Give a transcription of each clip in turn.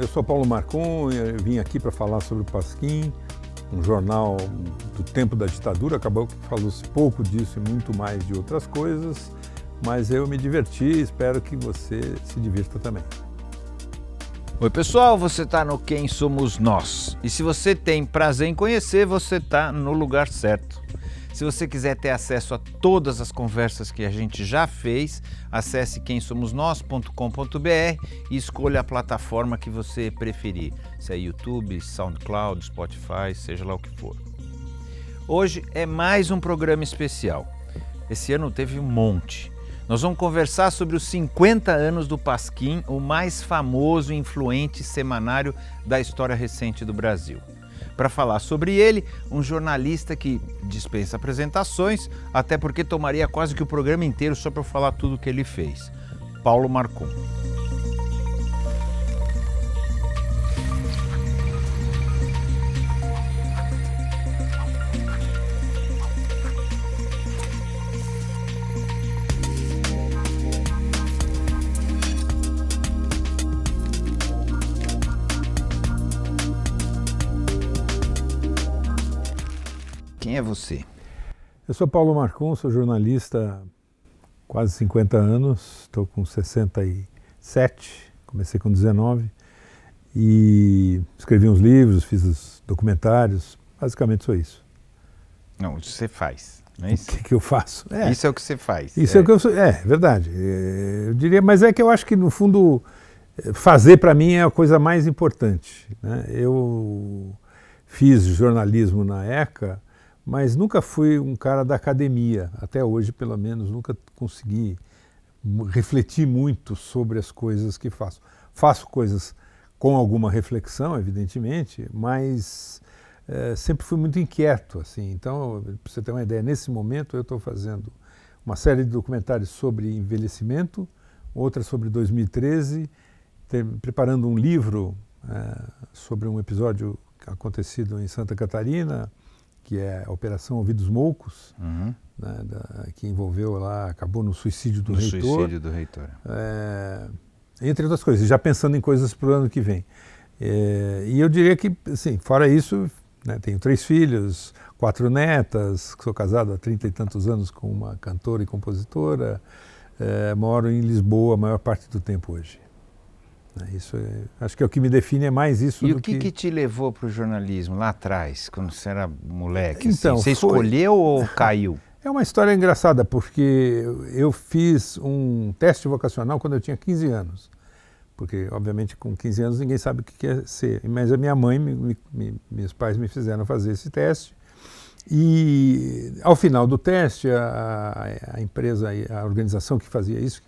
Eu sou Paulo Marcon, eu vim aqui para falar sobre o Pasquim, um jornal do tempo da ditadura. Acabou que falou-se pouco disso e muito mais de outras coisas, mas eu me diverti e espero que você se divirta também. Oi pessoal, você está no Quem Somos Nós, e se você tem prazer em conhecer, você está no lugar certo. Se você quiser ter acesso a todas as conversas que a gente já fez, acesse quemsomosnós.com.br e escolha a plataforma que você preferir, se é YouTube, SoundCloud, Spotify, seja lá o que for. Hoje é mais um programa especial. Esse ano teve um monte. Nós vamos conversar sobre os 50 anos do Pasquim, o mais famoso e influente semanário da história recente do Brasil. Para falar sobre ele, um jornalista que dispensa apresentações, até porque tomaria quase que o programa inteiro só para eu falar tudo o que ele fez. Paulo Marcon. Quem é você? Eu sou Paulo Marcon, sou jornalista há quase 50 anos, estou com 67, comecei com 19 e escrevi uns livros, fiz os documentários, basicamente sou isso. Não, isso você faz, não é isso? O que eu faço? Isso é o que você faz. Isso é o que eu sou, é verdade, eu diria, mas é que eu acho que no fundo fazer para mim é a coisa mais importante, né? Eu fiz jornalismo na ECA, mas nunca fui um cara da academia, até hoje pelo menos, nunca consegui refletir muito sobre as coisas que faço. Faço coisas com alguma reflexão, evidentemente, mas sempre fui muito inquieto, assim. Então, para você ter uma ideia, nesse momento eu estou fazendo uma série de documentários sobre envelhecimento, outra sobre 2013, preparando um livro sobre um episódio acontecido em Santa Catarina, que é a Operação Ouvidos Moucos, né, que envolveu lá, acabou no suicídio do reitor. Suicídio do reitor. Entre outras coisas, já pensando em coisas para o ano que vem. E eu diria que, assim, fora isso, né, tenho 3 filhos, 4 netas, sou casado há 30 e tantos anos com uma cantora e compositora, moro em Lisboa a maior parte do tempo hoje. Isso acho que é o que me define, é mais isso. E o que te levou para o jornalismo lá atrás, quando você era moleque? Então, assim? Você escolheu ou caiu? É uma história engraçada, porque eu fiz um teste vocacional quando eu tinha 15 anos. Porque, obviamente, com 15 anos ninguém sabe o que é ser. Mas a minha mãe, meus pais me fizeram fazer esse teste. E, ao final do teste, a empresa, a organização que fazia isso,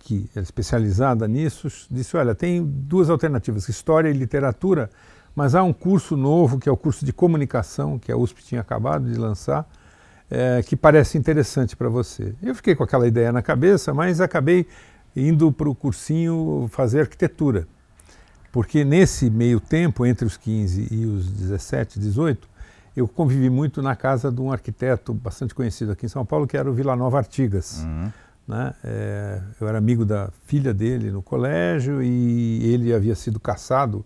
que era especializada nisso, disse, olha, tem 2 alternativas, História e Literatura, mas há um curso novo, que é o curso de Comunicação, que a USP tinha acabado de lançar, que parece interessante para você. Eu fiquei com aquela ideia na cabeça, mas acabei indo para o cursinho fazer arquitetura, porque nesse meio tempo, entre os 15 e os 17, 18, eu convivi muito na casa de um arquiteto bastante conhecido aqui em São Paulo, que era o Vila Nova Artigas. Né? Eu era amigo da filha dele no colégio e ele havia sido caçado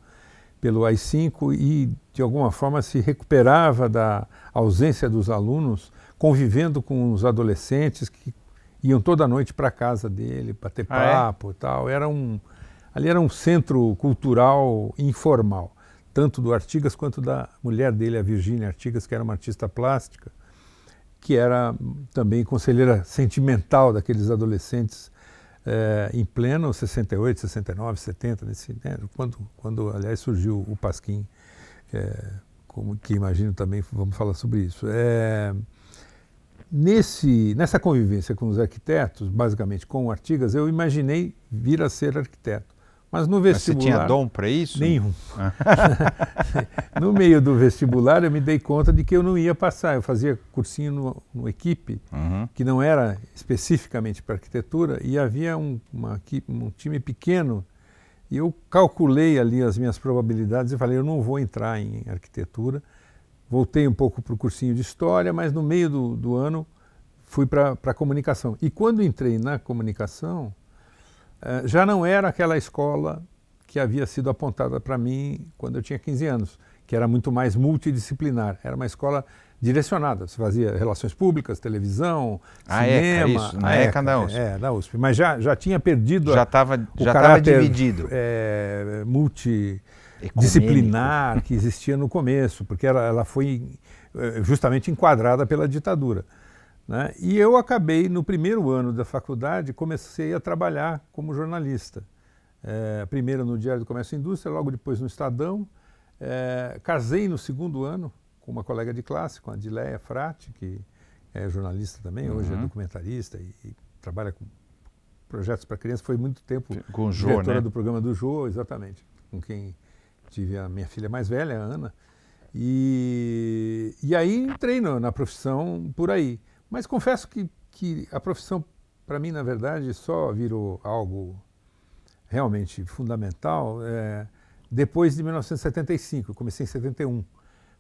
pelo AI-5 e de alguma forma se recuperava da ausência dos alunos, convivendo com os adolescentes que iam toda noite para a casa dele para ter papo e tal. Ali era um centro cultural informal, tanto do Artigas quanto da mulher dele, a Virgínia Artigas, que era uma artista plástica, que era também conselheira sentimental daqueles adolescentes em pleno 68, 69, 70, quando aliás surgiu o Pasquim, que imagino também vamos falar sobre isso. Nessa convivência com os arquitetos, basicamente com o Artigas, eu imaginei vir a ser arquiteto. Mas no vestibular... Mas você tinha dom para isso? Nenhum. No meio do vestibular eu me dei conta de que eu não ia passar. Eu fazia cursinho no Equipe, que não era especificamente para arquitetura, e havia um time pequeno, e eu calculei ali as minhas probabilidades e falei, eu não vou entrar em arquitetura. Voltei um pouco para o cursinho de História, mas no meio do ano fui para a comunicação. E quando entrei na comunicação, já não era aquela escola que havia sido apontada para mim quando eu tinha 15 anos, que era muito mais multidisciplinar. Era uma escola direcionada. Você fazia relações públicas, televisão, cinema. ECA, isso, na ECA da USP. Da USP. Mas já tinha perdido já estava dividido. Multidisciplinar que existia no começo, porque ela foi justamente enquadrada pela ditadura. Né? E eu acabei, no primeiro ano da faculdade, comecei a trabalhar como jornalista. Primeiro no Diário do Comércio e Indústria, logo depois no Estadão. Casei no segundo ano com uma colega de classe, com a Adileia Frati, que é jornalista também, hoje é documentarista e trabalha com projetos para crianças. Foi muito tempo com o Jô, diretora né? do programa do Jô, exatamente, com quem tive a minha filha mais velha, a Ana. E aí entrei na profissão por aí. Mas confesso que a profissão, para mim, na verdade, só virou algo realmente fundamental depois de 1975. Eu comecei em 71.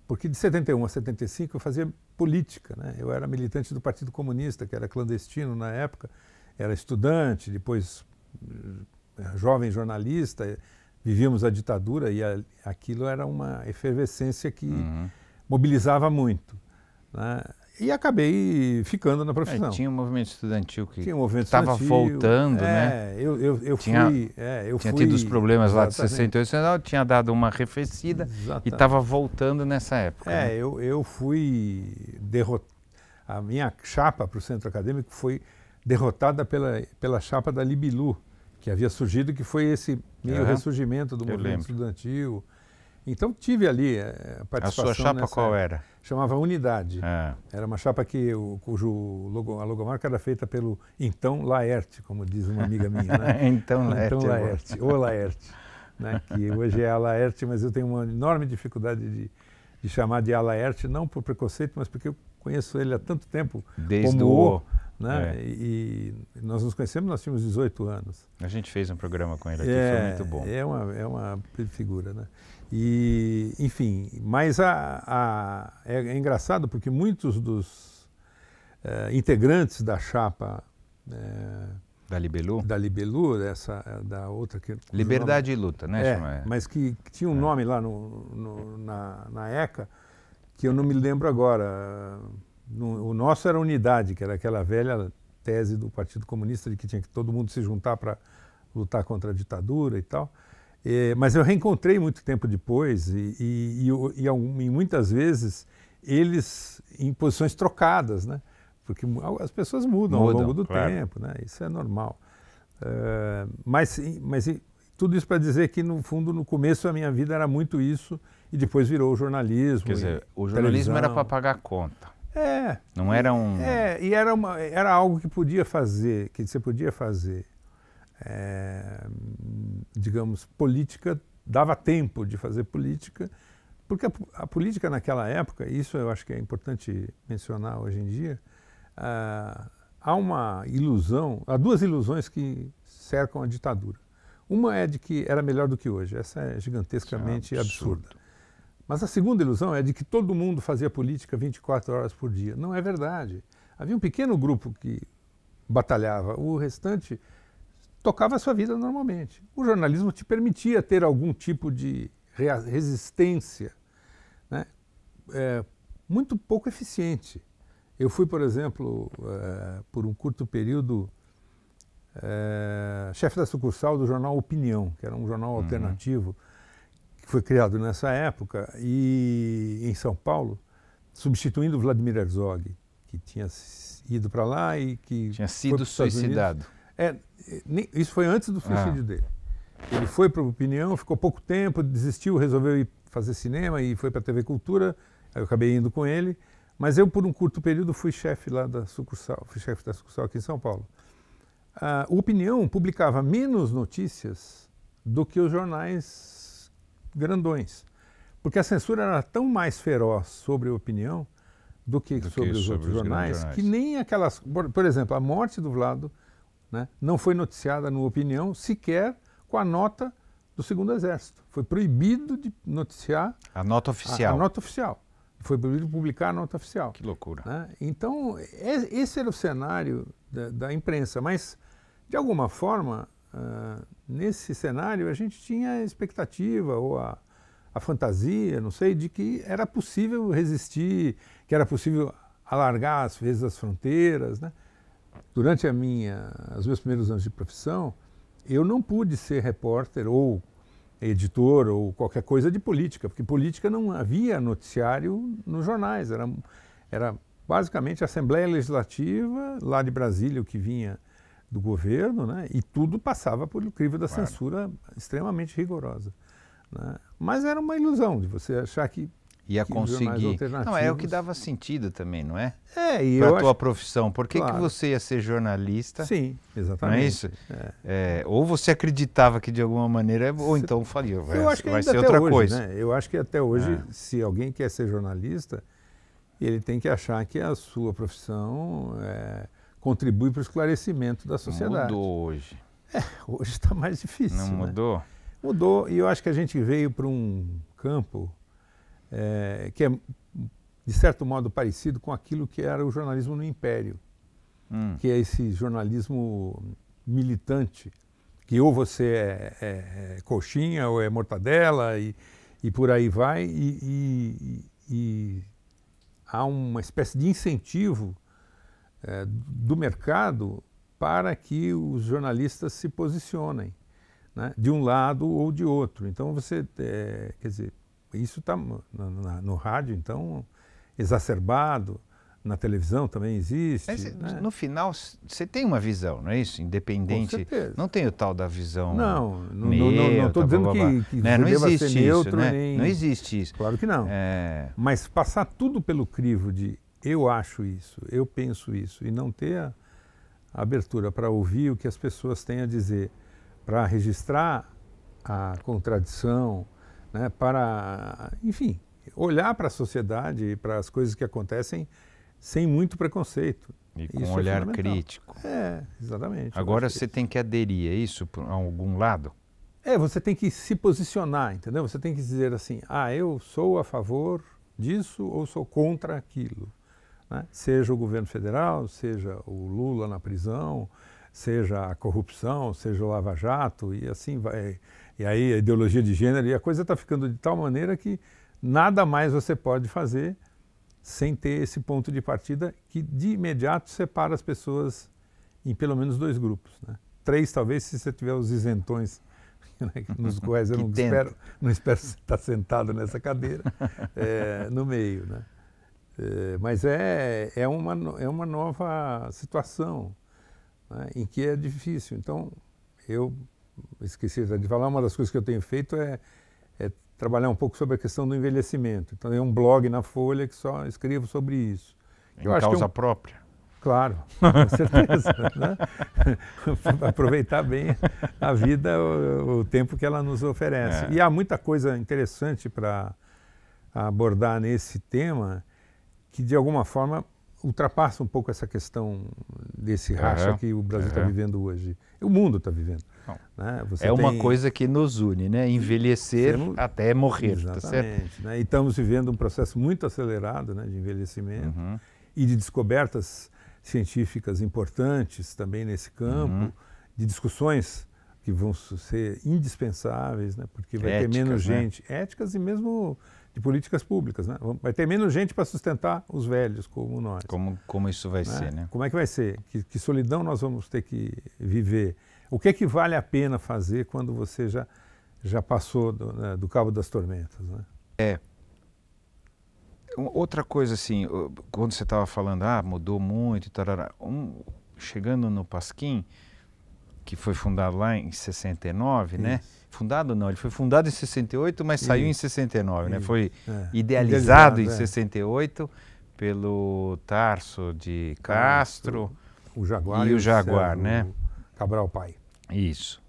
Porque de 71 a 75 eu fazia política, né? Eu era militante do Partido Comunista, que era clandestino na época, era estudante, depois jovem jornalista, vivíamos a ditadura e aquilo era uma efervescência que mobilizava muito, né? E acabei ficando na profissão. Tinha um movimento estudantil que estava voltando, né? Eu tinha tido os problemas lá de 68, você tinha dado uma arrefecida. Exatamente. E estava voltando nessa época. Né? Eu fui derrotado. A minha chapa para o centro acadêmico foi derrotada pela chapa da Libilu, que havia surgido, que foi esse meio ressurgimento do movimento estudantil. Então tive ali a participação. A sua chapa qual era? Chamava Unidade. Era uma chapa a logomarca era feita pelo então Laerte, como diz uma amiga minha. Né? Então Laerte. Ou Laerte, né? Que hoje é a Laerte, mas eu tenho uma enorme dificuldade de chamar de Laerte, não por preconceito, mas porque eu conheço ele há tanto tempo. Desde como né? E nós nos conhecemos, nós tínhamos 18 anos. A gente fez um programa com ele aqui, foi muito bom. É uma figura, né? E, enfim, mas é engraçado porque muitos dos integrantes da chapa da Libilu, da outra que Liberdade e Luta, né? Mas que tinha um nome lá na ECA que eu não me lembro agora. O nosso era Unidade, que era aquela velha tese do Partido Comunista de que tinha que todo mundo se juntar para lutar contra a ditadura e tal. Mas eu reencontrei muito tempo depois e muitas vezes eles em posições trocadas, né? Porque as pessoas mudam ao longo do tempo, né? Isso é normal. Mas tudo isso para dizer que, no fundo, no começo a minha vida era muito isso e depois virou o jornalismo. Quer dizer, o jornalismo era para pagar a conta. Não era um... E era algo que você podia fazer. Digamos, política, dava tempo de fazer política, porque a política naquela época, isso eu acho que é importante mencionar hoje em dia, há uma ilusão, há duas ilusões que cercam a ditadura. Uma é de que era melhor do que hoje, essa é gigantescamente absurda. Mas a segunda ilusão é de que todo mundo fazia política 24 horas por dia. Não é verdade. Havia um pequeno grupo que batalhava, o restante tocava a sua vida normalmente. O jornalismo te permitia ter algum tipo de resistência, né? Muito pouco eficiente. Eu fui, por exemplo, por um curto período, chefe da sucursal do jornal Opinião, que era um jornal alternativo, que foi criado nessa época, e em São Paulo, substituindo Vladimir Herzog, que tinha ido para lá e que tinha sido suicidado. Isso foi antes do suicídio dele. Ele foi para a Opinião, ficou pouco tempo, desistiu, resolveu ir fazer cinema e foi para a TV Cultura. Aí eu acabei indo com ele, mas eu por um curto período fui chefe lá da sucursal, fui chefe da sucursal aqui em São Paulo. O Opinião publicava menos notícias do que os jornais grandões, porque a censura era tão mais feroz sobre a Opinião do que sobre os outros jornais, que nem aquelas... Por exemplo, a morte do Vlado, né, não foi noticiada no Opinião sequer com a nota do Segundo Exército. Foi proibido de noticiar a nota oficial. A nota oficial. Foi proibido publicar a nota oficial. Que loucura. Né? Então, esse era o cenário da imprensa. Mas, de alguma forma, nesse cenário, a gente tinha a expectativa ou a fantasia, não sei, de que era possível resistir, que era possível alargar às vezes as fronteiras, né? Durante os meus primeiros anos de profissão, eu não pude ser repórter ou editor ou qualquer coisa de política, porque política não havia noticiário nos jornais, era basicamente a Assembleia Legislativa, lá de Brasília, o que vinha do governo, né? E tudo passava por o crivo da censura extremamente rigorosa, né? Mas era uma ilusão de você achar que ia conseguir. Não, é o que dava sentido também, não é? Para a tua profissão. Por que você ia ser jornalista? Sim, exatamente. Não é isso? Ou você acreditava que de alguma maneira, ou então falia, vai ser outra coisa. Né? Eu acho que até hoje, se alguém quer ser jornalista, ele tem que achar que a sua profissão contribui para o esclarecimento da sociedade. Mudou hoje. Hoje está mais difícil. Não mudou? Né? Mudou, e eu acho que a gente veio para um campo que é, de certo modo, parecido com aquilo que era o jornalismo no Império, que é esse jornalismo militante, que ou você é coxinha ou é mortadela e por aí vai, e há uma espécie de incentivo do mercado para que os jornalistas se posicionem, né, de um lado ou de outro. Então você, quer dizer, isso está no rádio, então, exacerbado, na televisão também existe. Mas, né? No final, você tem uma visão, não é isso? Independente. Com certeza. Não tem o tal da visão. Não estou dizendo que né? Não deva existe ser neutro, isso, né? nem... Não existe isso. Claro que não. Mas passar tudo pelo crivo de eu acho isso, eu penso isso, e não ter a abertura para ouvir o que as pessoas têm a dizer, para registrar a contradição, né, para, enfim, olhar para a sociedade e para as coisas que acontecem sem muito preconceito. E com um olhar crítico. Exatamente. Agora você tem que aderir a isso a algum lado? Você tem que se posicionar, entendeu? Você tem que dizer assim, eu sou a favor disso ou sou contra aquilo, né? Seja o governo federal, seja o Lula na prisão, seja a corrupção, seja o Lava Jato, e assim vai. E aí a ideologia de gênero, e a coisa está ficando de tal maneira que nada mais você pode fazer sem ter esse ponto de partida que de imediato separa as pessoas em pelo menos 2 grupos, né? 3 talvez, se você tiver os isentões, né, nos quais eu não espero estar sentado nessa cadeira, no meio, né? Mas é uma nova situação, né, em que é difícil. Então, eu esqueci de falar, uma das coisas que eu tenho feito é trabalhar um pouco sobre a questão do envelhecimento. Então, tem um blog na Folha que só escrevo sobre isso. Em causa própria? Claro, com certeza. Né? Aproveitar bem a vida, o tempo que ela nos oferece. E há muita coisa interessante para abordar nesse tema que, de alguma forma, ultrapassa um pouco essa questão desse racha que o Brasil está vivendo hoje. O mundo está vivendo. Né? Uma coisa que nos une, né? Envelhecer até morrer. Exatamente. Tá certo? Né? E estamos vivendo um processo muito acelerado, né, de envelhecimento e de descobertas científicas importantes também nesse campo, de discussões que vão ser indispensáveis, né? Porque vai ter menos gente, éticas e mesmo de políticas públicas, né? Vai ter menos gente para sustentar os velhos como nós. Como isso vai ser, né? Como é que vai ser? Que solidão nós vamos ter que viver? O que é que vale a pena fazer quando você já passou do Cabo das Tormentas, né? Outra coisa assim, quando você estava falando, mudou muito, tarará, chegando no Pasquim, que foi fundado lá em 69, né? Fundado não, ele foi fundado em 68, mas saiu em 69, né? Foi idealizado em 68 pelo Tarso de Castro, o Jaguar e o Jaguar, né? Cabral Pai. Isso.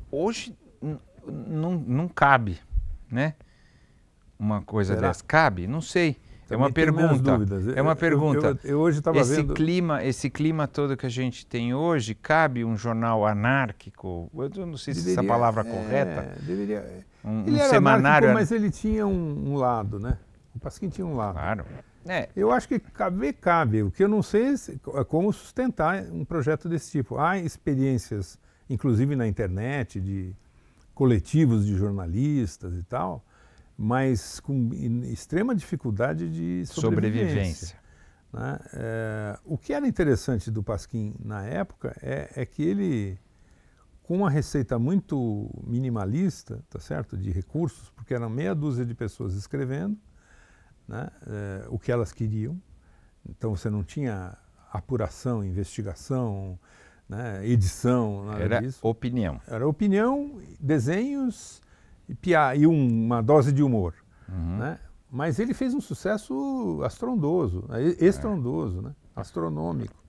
Hoje não cabe, né? Uma coisa dessa. Cabe? Não sei. É uma pergunta. É uma pergunta. Eu hoje estava vendo... Esse clima todo que a gente tem hoje, cabe um jornal anárquico? Eu não sei se essa palavra é correta. Deveria. Um ele era semanário. Anárquico, mas ele tinha um lado, né? O Pasquim tinha um lado. Claro. Eu acho que cabe. O que eu não sei é como sustentar um projeto desse tipo. Há experiências, inclusive na internet, de coletivos de jornalistas e tal, mas com extrema dificuldade de sobrevivência. Né? O que era interessante do Pasquim na época é que ele, com uma receita muito minimalista, tá certo, de recursos, porque eram meia dúzia de pessoas escrevendo, né, o que elas queriam, então você não tinha apuração, investigação, né, edição, nada disso. Era opinião, desenhos e uma dose de humor. Né? Mas ele fez um sucesso estrondoso, né? Astronômico.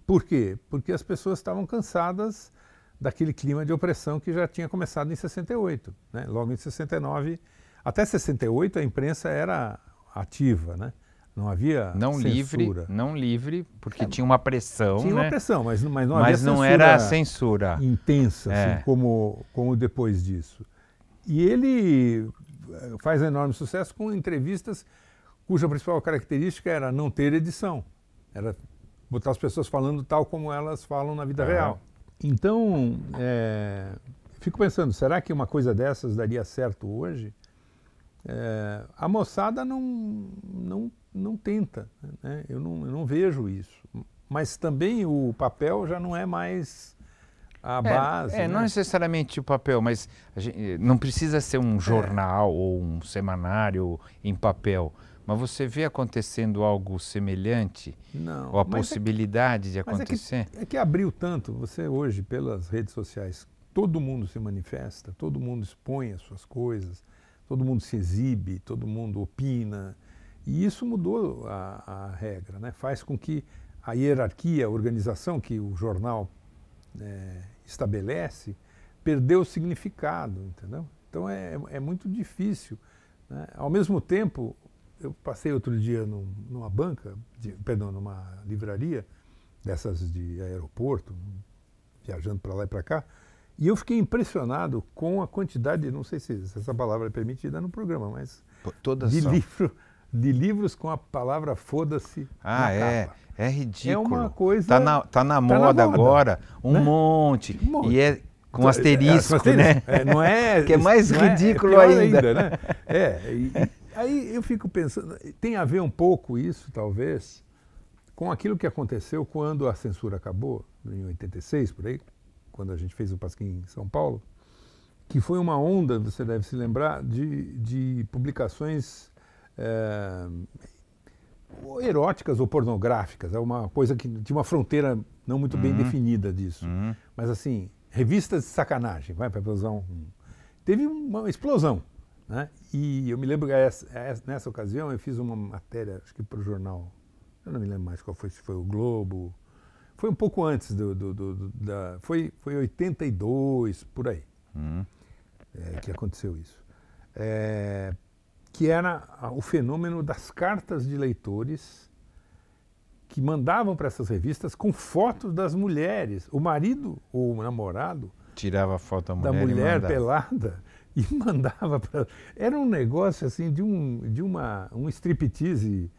Por quê? Porque as pessoas estavam cansadas daquele clima de opressão que já tinha começado em 68. Né? Logo em 69, até 68 a imprensa era ativa, né? Não havia censura. Não livre, porque tinha uma pressão. Tinha uma pressão, mas não havia censura. Mas não era censura intensa, assim, como depois disso. E ele faz enorme sucesso com entrevistas cuja principal característica era não ter edição. Era botar as pessoas falando tal como elas falam na vida real. Então, fico pensando, será que uma coisa dessas daria certo hoje? A moçada não tenta, né? Eu não vejo isso. Mas também o papel já não é mais a base. Né? Não necessariamente o papel, mas não precisa ser um jornal ou um semanário em papel. Mas você vê acontecendo algo semelhante? Não. Ou a possibilidade de acontecer? É que abriu tanto. Você hoje, pelas redes sociais, todo mundo se manifesta, todo mundo expõe as suas coisas, todo mundo se exibe, todo mundo opina. E isso mudou a regra, né? Faz com que a hierarquia, a organização que o jornal estabelece, perdeu o significado, entendeu? Então é muito difícil. Né? Ao mesmo tempo, eu passei outro dia numa numa livraria, dessas de aeroporto, viajando para lá e para cá, e eu fiquei impressionado com a quantidade, não sei se essa palavra é permitida no programa, mas de livros com a palavra foda-se na capa. É ridículo. É uma coisa... Tá na moda agora, né? Um monte. E é com asterisco, né? Não é... que é mais ridículo ainda. Né? Aí eu fico pensando, tem a ver um pouco isso, talvez, com aquilo que aconteceu quando a censura acabou, em 86, por aí, quando a gente fez o Pasquim em São Paulo, que foi uma onda, você deve se lembrar, de publicações eróticas ou pornográficas. É uma coisa que tinha uma fronteira não muito bem definida disso. Mas assim, revistas de sacanagem, para usar teve uma explosão. Né? E eu me lembro que nessa ocasião eu fiz uma matéria, acho que para o jornal, eu não me lembro mais qual foi, se foi o Globo, foi um pouco antes foi 82, por aí, que aconteceu isso. Que era o fenômeno das cartas de leitores que mandavam para essas revistas com fotos das mulheres. O marido ou o namorado tirava a foto da mulher pelada e mandava para... Era um negócio assim de um striptease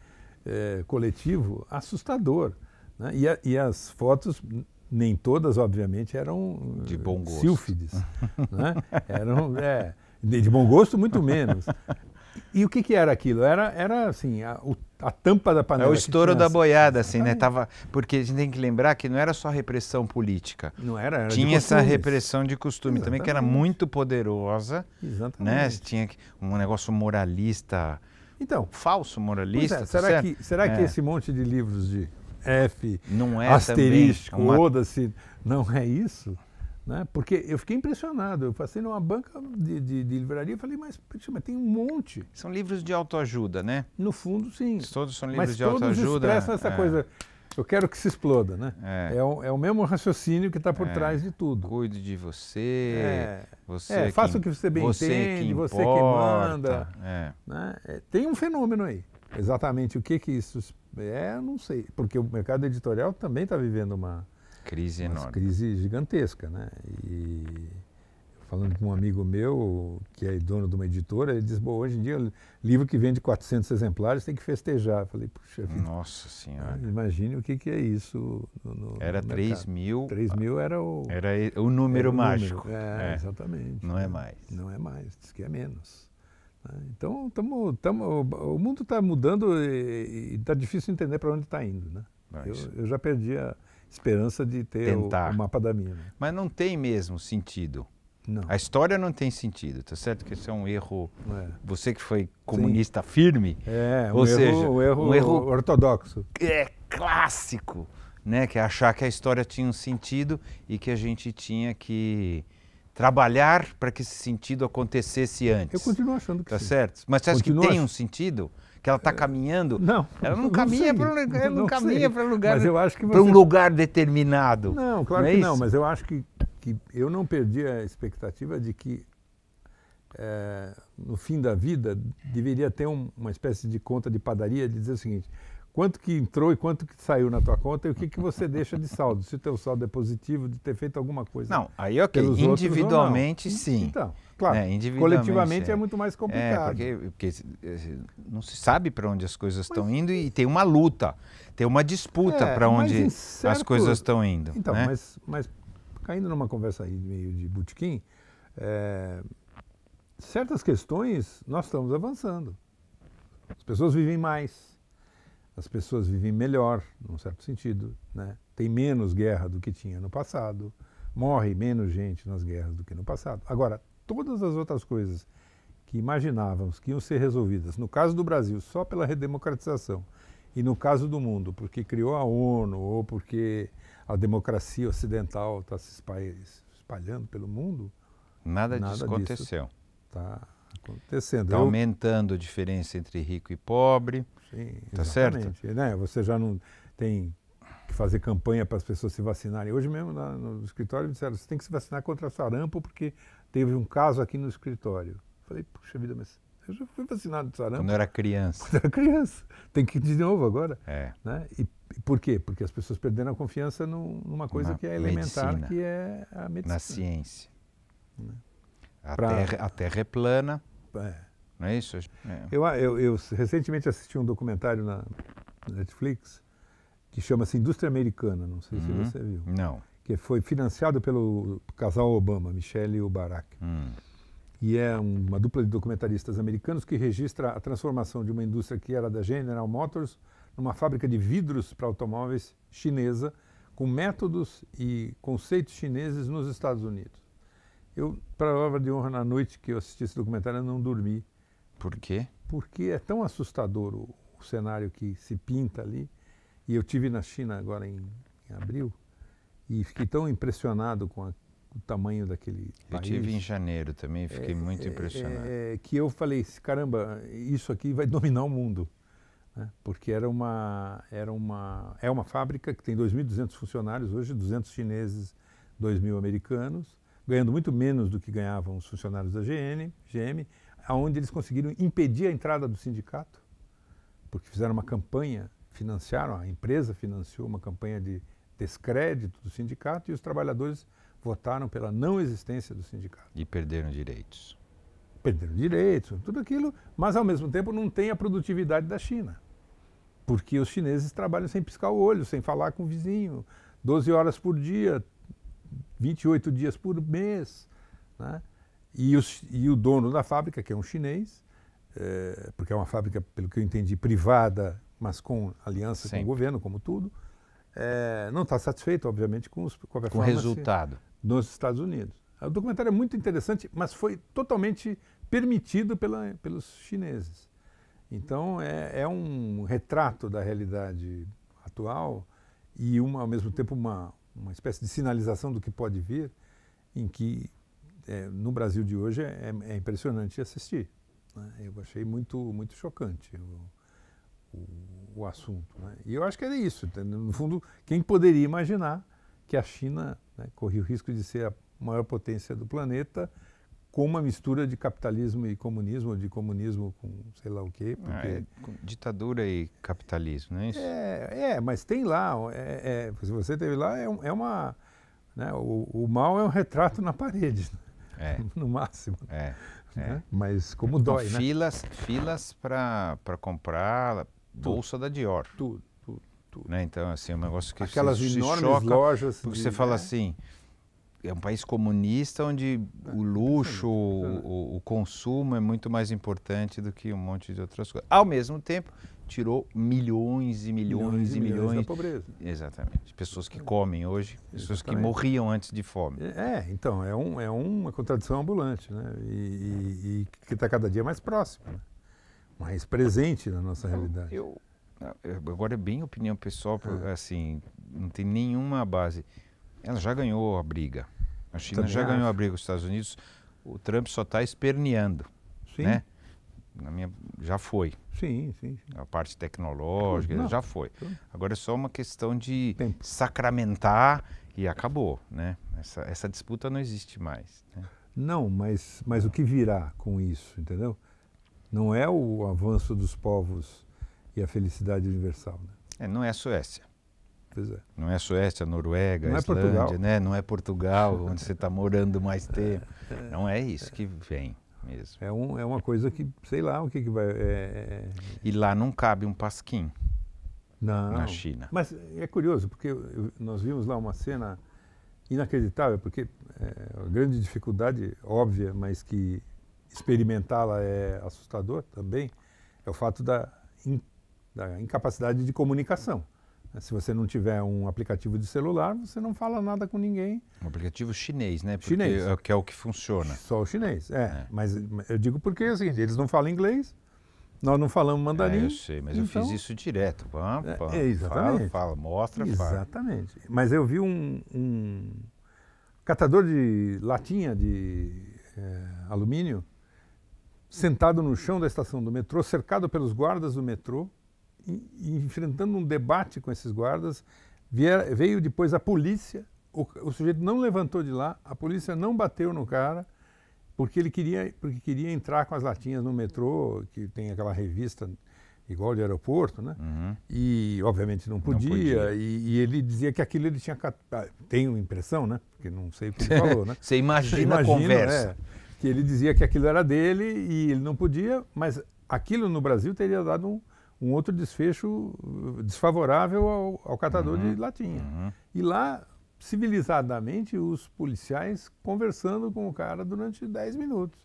coletivo assustador. Né? E as fotos, nem todas, obviamente, eram de bom gosto. Sílfides. Né? Eram, de bom gosto, muito menos. E o que era aquilo? Era assim, a tampa da panela. É o estouro da boiada, assim, né? Porque a gente tem que lembrar que não era só repressão política. Não era tinha essa repressão de costume também, que era muito poderosa. Exatamente. Né? Tinha um negócio moralista, falso moralista. Será que esse monte de livros de F, não é asterístico, foda-se, não é isso? Né? Porque eu fiquei impressionado. Eu passei numa banca de livraria e falei, mas tem um monte. São livros de autoajuda, né? No fundo, sim. Todos são livros de autoajuda. Mas todos expressam essa coisa, eu quero que se exploda, né? É o mesmo raciocínio que está por trás de tudo. Cuide de você, faça o que você bem entende, você que manda. Né? Tem um fenômeno aí. Exatamente o que isso eu não sei. Porque o mercado editorial também está vivendo uma crise enorme. Crise gigantesca, né? E falando com um amigo meu, que é dono de uma editora, ele diz, bom, hoje em dia, livro que vende 400 exemplares tem que festejar. Eu falei, puxa vida. Nossa Senhora. Imagine o que é isso era 3 mil. 3 mil era o número mágico. Exatamente. Não é mais. Não é mais, diz que é menos. Então, o mundo está mudando e está difícil entender para onde está indo. Né? Eu já perdi a esperança de ter o mapa da mina. Mas não tem mesmo sentido. Não. A história não tem sentido, tá certo que isso é um erro. Você que foi comunista firme, um erro ortodoxo. É clássico, né? Que é achar que a história tinha um sentido e que a gente tinha que trabalhar para que esse sentido acontecesse antes. Eu continuo achando que tá certo? Mas você acha que tem um sentido? Que ela está caminhando? Não. Ela não caminha para um lugar, mas eu acho que para um lugar determinado. Não, claro que não, mas eu acho que eu não perdi a expectativa de que no fim da vida deveria ter uma espécie de conta de padaria de dizer o seguinte: quanto que entrou e quanto que saiu na tua conta e o que você deixa de saldo. Se o teu saldo é positivo, de ter feito alguma coisa. Não, aí ok, individualmente sim. Então, claro, coletivamente é muito mais complicado. Porque não se sabe para onde as coisas estão indo e tem uma luta, tem uma disputa para onde as coisas estão indo. Então, né? mas caindo numa conversa aí meio de botequim, certas questões nós estamos avançando. As pessoas vivem mais. As pessoas vivem melhor, num certo sentido, né? Tem menos guerra do que tinha no passado, morre menos gente nas guerras do que no passado. Agora, todas as outras coisas que imaginávamos que iam ser resolvidas, no caso do Brasil, só pela redemocratização, e no caso do mundo, porque criou a ONU, ou porque a democracia ocidental está se espalhando pelo mundo, nada disso aconteceu. Está acontecendo. Está aumentando a diferença entre rico e pobre. Sim, tá certo? Né? Você já não tem que fazer campanha para as pessoas se vacinarem. Hoje mesmo no escritório me disseram, você tem que se vacinar contra sarampo porque teve um caso aqui no escritório. Falei, puxa vida, mas eu já fui vacinado de sarampo. Quando era criança. Quando era criança. Tem que ir de novo agora. Né? E por quê? Porque as pessoas perderam a confiança numa coisa que é elementar, medicina, que é a medicina. Na ciência. Né? A terra é plana. Não é isso? Eu recentemente assisti um documentário na Netflix que chama-se Indústria Americana, não sei se você viu. Não. Que foi financiado pelo casal Obama, Michelle e o Barack. E é uma dupla de documentaristas americanos que registra a transformação de uma indústria que era da General Motors numa fábrica de vidros para automóveis chinesa, com métodos e conceitos chineses nos Estados Unidos. Eu, para a prova de honra, na noite que eu assisti esse documentário, eu não dormi. Por quê? Porque é tão assustador o cenário que se pinta ali. E eu estive na China agora em abril e fiquei tão impressionado com o tamanho daquele país. Eu estive em janeiro também e fiquei muito impressionado. Que eu falei, caramba, isso aqui vai dominar o mundo. Né? Porque é uma fábrica que tem 2.200 funcionários, hoje 200 chineses, 2.000 americanos, ganhando muito menos do que ganhavam os funcionários da GM, onde eles conseguiram impedir a entrada do sindicato, porque fizeram uma campanha, a empresa financiou uma campanha de descrédito do sindicato e os trabalhadores votaram pela não existência do sindicato. E perderam direitos. Perderam direitos, tudo aquilo, mas ao mesmo tempo não tem a produtividade da China, porque os chineses trabalham sem piscar o olho, sem falar com o vizinho, 12 horas por dia, 28 dias por mês, né? E o dono da fábrica, que é um chinês, porque é uma fábrica, pelo que eu entendi, privada, mas com aliança com o governo, como tudo, não está satisfeito, obviamente, com o resultado nos Estados Unidos. O documentário é muito interessante, mas foi totalmente permitido pelos chineses. Então, é um retrato da realidade atual e, ao mesmo tempo, uma espécie de sinalização do que pode vir, em que no Brasil de hoje é impressionante assistir. Né? Eu achei muito, muito chocante o assunto. Né? E eu acho que era isso. No fundo, quem poderia imaginar que a China, né, corria o risco de ser a maior potência do planeta com uma mistura de capitalismo e comunismo, ou de comunismo com sei lá o quê. Porque... ditadura e capitalismo, não é isso? Mas tem lá, se você teve lá, né, o mal é um retrato na parede. no máximo. É. Mas como dói, então, filas para comprar bolsa da Dior. Tudo. Né? Então, assim, é um negócio que aquelas se enormes choca, lojas. porque você fala assim, é um país comunista onde o luxo, o consumo é muito mais importante do que um monte de outras coisas. Ao mesmo tempo, tirou milhões e milhões e milhões da pobreza. Exatamente. Pessoas que comem hoje, pessoas que morriam antes de fome. Então, é uma contradição ambulante, né? E que está cada dia mais próximo, né? Mais presente na nossa realidade. Agora é bem opinião pessoal, assim, não tem nenhuma base. Ela já ganhou a briga. A China também já ganhou a briga com os Estados Unidos. O Trump só está esperneando, né? Já foi. Sim. A parte tecnológica já foi. Agora é só uma questão de sacramentar e acabou, né? Essa disputa não existe mais, né? Não, mas o que virá com isso, entendeu? Não é o avanço dos povos e a felicidade universal, né? Não é a Suécia. Pois é. Não é a Suécia, a Noruega, não a Islândia, Portugal. Né? Não é Portugal, onde você está morando mais tempo. Não é isso que vem mesmo. É uma coisa que, sei lá, o que vai... E lá não cabe um pasquim. Não. Na China. Mas é curioso, porque nós vimos lá uma cena inacreditável, porque a grande dificuldade, óbvia, mas que experimentá-la é assustador também, é o fato da incapacidade de comunicação. Se você não tiver um aplicativo de celular, você não fala nada com ninguém. Um aplicativo chinês, né? Porque chinês. Que é o que funciona. Só o chinês, Mas eu digo porque é o seguinte, eles não falam inglês, nós não falamos mandarim. Eu sei, mas então, eu fiz isso direto. Exatamente. Fala, mostra, exatamente. Fala. Mas eu vi um catador de latinha de alumínio sentado no chão da estação do metrô, cercado pelos guardas do metrô, e enfrentando um debate com esses guardas. Veio depois a polícia, o sujeito não levantou de lá, a polícia não bateu no cara, porque ele queria entrar com as latinhas no metrô, que tem aquela revista igual de aeroporto, né? E obviamente não podia. E ele dizia que aquilo ele tinha... Tenho impressão, né? Porque não sei o que ele falou, né? Você imagina a conversa. Que ele dizia que aquilo era dele e ele não podia, mas aquilo no Brasil teria dado um outro desfecho desfavorável ao catador de latinha. E lá, civilizadamente, os policiais conversando com o cara durante 10 minutos.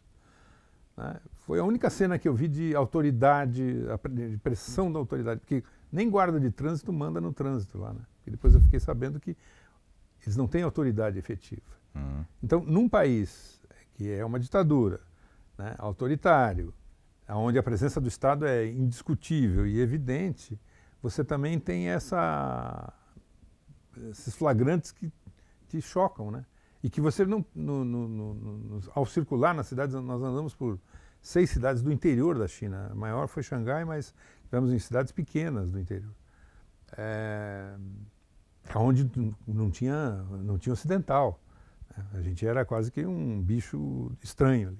Né? Foi a única cena que eu vi de autoridade, de pressão da autoridade, porque nem guarda de trânsito manda no trânsito lá, né? E depois eu fiquei sabendo que eles não têm autoridade efetiva. Então, num país que é uma ditadura, né, autoritário, onde a presença do Estado é indiscutível e evidente, você também tem esses flagrantes que te chocam, né? E que você não, ao circular nas cidades, nós andamos por 6 cidades do interior da China. A maior foi Xangai, mas estivemos em cidades pequenas do interior, onde não tinha ocidental. A gente era quase que um bicho estranho ali.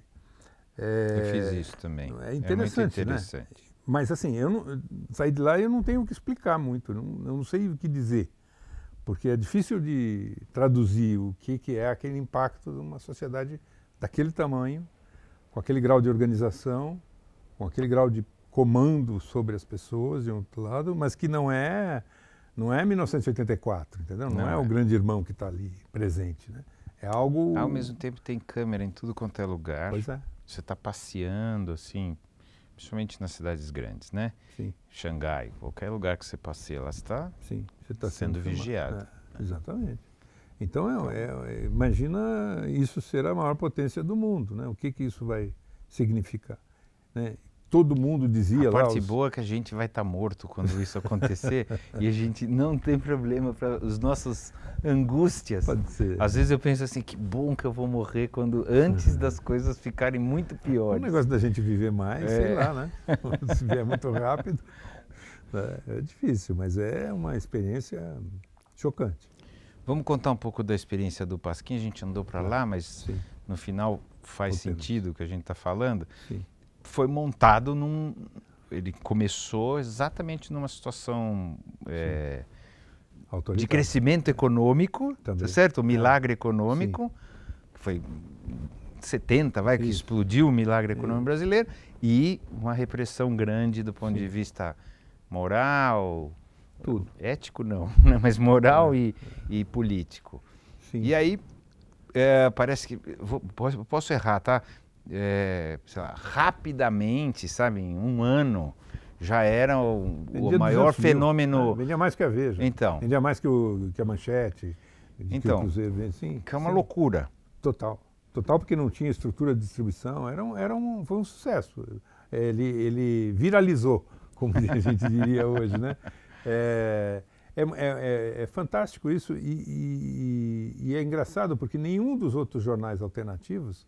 Eu fiz isso também. É interessante, muito interessante. Né? Mas assim, saí de lá e eu não tenho o que explicar muito, eu não sei o que dizer. Porque é difícil de traduzir o que é aquele impacto de uma sociedade daquele tamanho, com aquele grau de organização, com aquele grau de comando sobre as pessoas, de um outro lado, mas que não é 1984, entendeu? Não é o grande irmão que está ali presente, né? É algo... Ao mesmo tempo tem câmera em tudo quanto é lugar. Pois é. Você está passeando, assim, principalmente nas cidades grandes, né? Sim. Xangai, qualquer lugar que você passeie lá, você está sendo vigiado. Exatamente. Então, imagina isso ser a maior potência do mundo, né? O que isso vai significar, né? Todo mundo dizia lá... A parte boa é que a gente vai estar morto quando isso acontecer e a gente não tem problema para os nossos angústias. Pode ser. Às vezes eu penso assim, que bom que eu vou morrer antes das coisas ficarem muito piores. O negócio da gente viver mais, sei lá, né? Se vier muito rápido, é difícil, mas é uma experiência chocante. Vamos contar um pouco da experiência do Pasquim. A gente andou para lá, mas no final faz sentido o que a gente está falando. Sim. Foi montado ele começou exatamente numa situação de crescimento econômico, tá certo? Um milagre econômico. Foi 70, vai, que Isso. explodiu o milagre econômico brasileiro, e uma repressão grande do ponto de vista moral, Tudo. ético não, né, mas moral e político. Sim. E aí, parece que, posso errar, tá? Sei lá, rapidamente, sabe, em um ano, já era o maior fenômeno... Vendia mais que a Veja. Então. Vendia mais que a Manchete, que o Cruzeiro. Sim, que é uma loucura. Total. Total, porque não tinha estrutura de distribuição, foi um sucesso. Ele viralizou, como a gente diria hoje, né? É fantástico isso e é engraçado porque nenhum dos outros jornais alternativos,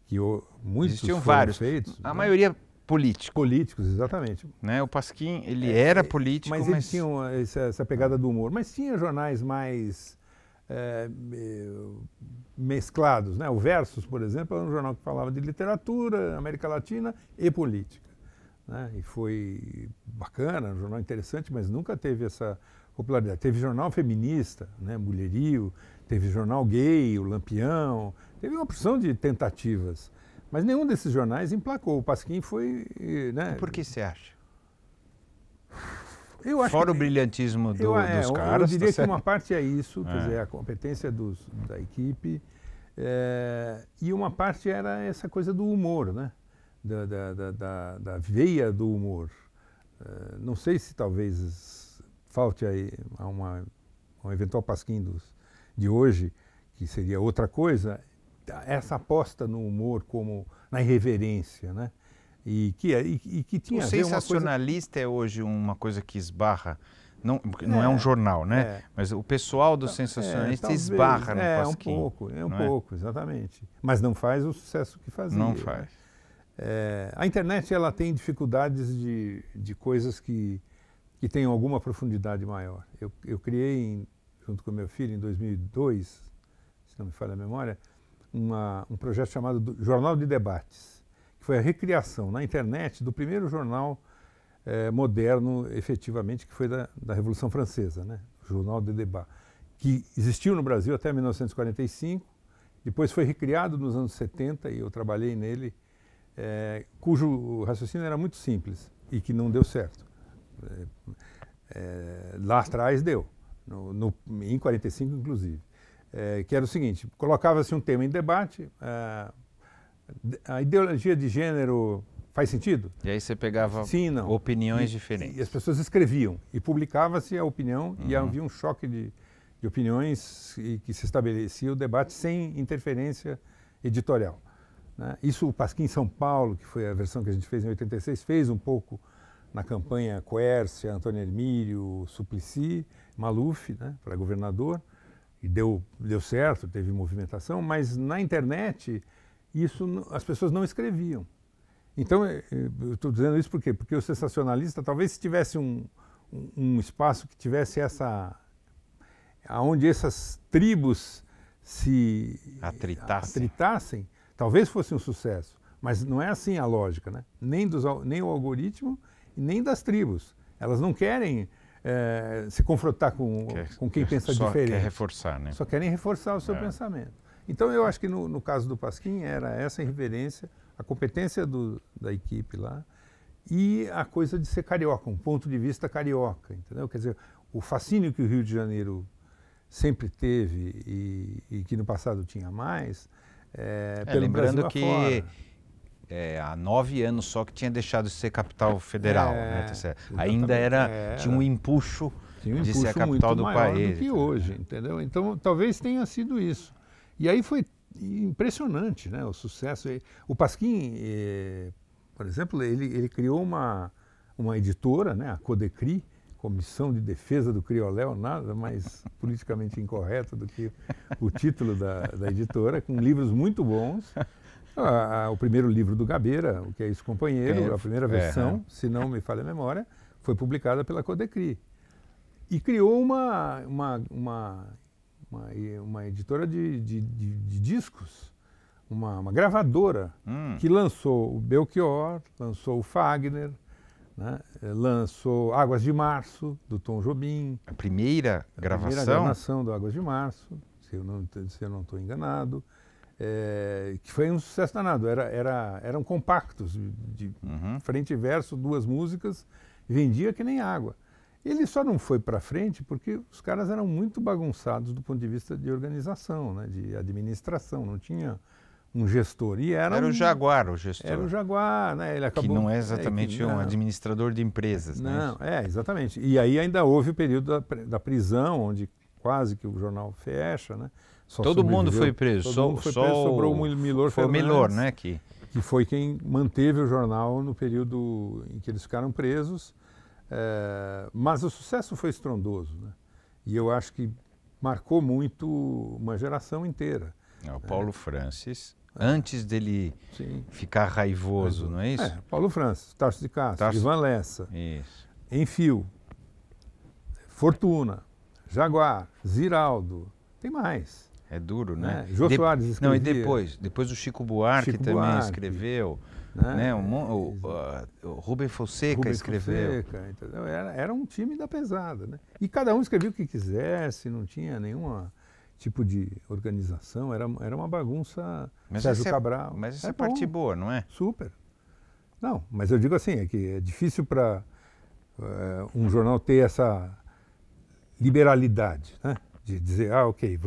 que muitos existiam foram vários, feitos, a maioria políticos, exatamente. Né? O Pasquim, ele era político, mas eles tinham essa pegada do humor. Mas tinha jornais mais mesclados, né? O Versus, por exemplo, era um jornal que falava de literatura, América Latina e política, né? E foi bacana, um jornal interessante, mas nunca teve essa popularidade. Teve jornal feminista, né? Mulherio, teve jornal gay, o Lampião, teve uma porção de tentativas, mas nenhum desses jornais emplacou. O Pasquim foi... né? Por que você acha? Eu acho Fora o brilhantismo dos caras. Eu diria que uma parte é isso, quer dizer, a competência da equipe, e uma parte era essa coisa do humor, né? Da veia do humor. Não sei se talvez falte aí a um eventual Pasquim de hoje, que seria outra coisa, essa aposta no humor como na irreverência, né? E que tinha o sensacionalista é hoje uma coisa que esbarra, não é um jornal, né? Mas o pessoal do sensacionalista talvez, esbarra no Pasquim. Um pouco, exatamente. Mas não faz o sucesso que fazia. Não faz. A internet ela tem dificuldades de coisas que tenham alguma profundidade maior. Eu criei, junto com meu filho, em 2002, se não me falha a memória, um projeto chamado Jornal de Debates, que foi a recriação na internet do primeiro jornal moderno, efetivamente, que foi da Revolução Francesa, né? O Jornal de Débat, que existiu no Brasil até 1945, depois foi recriado nos anos 70 e eu trabalhei nele, cujo raciocínio era muito simples e que não deu certo. Lá atrás deu, em 45 inclusive, que era o seguinte: colocava-se um tema em debate, a ideologia de gênero faz sentido? E aí você pegava Sim, não. Opiniões diferentes. E as pessoas escreviam e publicava-se a opinião e havia um choque de opiniões e que se estabelecia o debate sem interferência editorial, né? Isso o Pasquim São Paulo, que foi a versão que a gente fez em 86, fez um pouco na campanha Quércia, Antônio Hermílio, Suplicy, Maluf, né, para governador, e deu certo, teve movimentação, mas na internet as pessoas não escreviam. Então, eu estou dizendo isso por quê? Porque o sensacionalista, talvez se tivesse um espaço que tivesse onde essas tribos se atritassem, talvez fosse um sucesso. Mas não é assim a lógica, né? Nem o algoritmo e nem das tribos. Elas não querem se confrontar com quem pensa diferente. Só quer reforçar, né? Só querem reforçar o seu pensamento. Então, eu acho que no caso do Pasquim era essa irreverência, a competência da equipe lá e a coisa de ser carioca, um ponto de vista carioca, entendeu? Quer dizer, o fascínio que o Rio de Janeiro sempre teve e que no passado tinha mais, pelo lembrando Brasil que afora. Há 9 anos só que tinha deixado de ser capital federal, né? Ainda tinha um empuxo de ser a capital do país. Do que hoje, entendeu? Então, talvez tenha sido isso. E aí foi impressionante, né, o sucesso. O Pasquim, por exemplo, ele criou uma editora, né, a Codecri, Comissão de Defesa do Crioléu, nada mais politicamente incorreto do que o título da editora, com livros muito bons. O primeiro livro do Gabeira, O Que É Isso, Companheiro, a primeira versão, se não me falha a memória, foi publicada pela Codecri. E criou uma editora de discos, uma gravadora, que lançou o Belchior, lançou o Fagner, né? Lançou Águas de Março, do Tom Jobim. A primeira gravação? A primeira gravação do Águas de Março, se eu não estou enganado. que foi um sucesso danado. Eram compactos, de frente e verso, 2 músicas, vendia que nem água. Ele só não foi para frente porque os caras eram muito bagunçados do ponto de vista de organização, né, de administração, não tinha um gestor. E era o Jaguar, o gestor. Era o Jaguar, né? Ele acabou, que não é exatamente um administrador de empresas, né? Não, exatamente. E aí ainda houve o período da prisão, onde quase que o jornal fecha, né? Todo mundo foi preso, sobrou o Milor Fernandes. Foi o Milor, né? Que foi quem manteve o jornal no período em que eles ficaram presos. Mas o sucesso foi estrondoso, né? E eu acho que marcou muito uma geração inteira. O Paulo Francis, antes dele ficar raivoso, não é isso? Paulo Francis, Tarso de Castro, Ivan Lessa, Enfio, Fortuna, Jaguar, Ziraldo, tem mais. É duro, né? Jô Soares escrevia. Não, e depois o Chico Buarque também escreveu. Né? O Rubem Fonseca escreveu. Entendeu? Era um time da pesada, né? E cada um escrevia o que quisesse, não tinha nenhum tipo de organização, era uma bagunça. Sérgio Cabral. Mas essa é a parte boa, não é? Super. Não, mas eu digo assim, é que é difícil para um jornal ter essa liberalidade, né? De dizer, ok,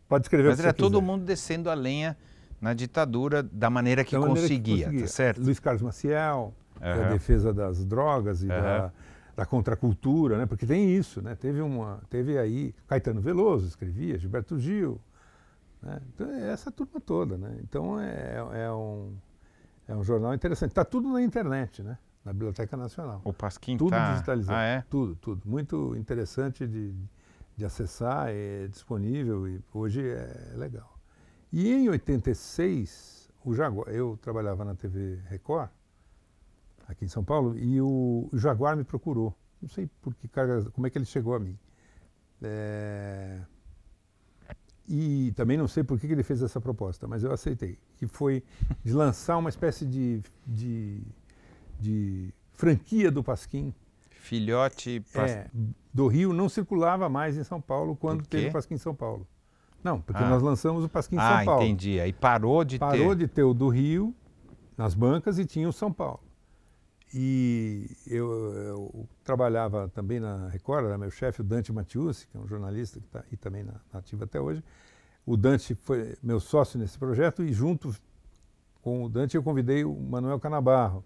pode escrever o que você quiser. Mas era todo mundo descendo a lenha na ditadura da maneira que conseguia, tá certo? Luiz Carlos Maciel, a defesa das drogas e da contracultura, né? Porque tem isso, né? Teve aí Caetano Veloso escrevia, Gilberto Gil, né? Então, essa turma toda, né? Então é um jornal interessante. Está tudo na internet, né? Na Biblioteca Nacional. O Pasquim tudo digitalizado. Tudo. Muito interessante de acessar, é disponível e hoje é legal. E em 86, eu trabalhava na TV Record, aqui em São Paulo, e o Jaguar me procurou. Não sei como é que ele chegou a mim. E também não sei por que ele fez essa proposta, mas eu aceitei. Que foi de lançar uma espécie de franquia do Pasquim. Filhote do Rio não circulava mais em São Paulo quando teve o Pasquim em São Paulo. Não, porque nós lançamos o Pasquim em São Paulo. Entendi. Aí parou de ter o do Rio nas bancas e tinha o São Paulo. E eu trabalhava também na Record, era meu chefe, o Dante Matiusi, que é um jornalista que está aí também na ativa até hoje. O Dante foi meu sócio nesse projeto e junto com o Dante eu convidei o Manuel Canabarro,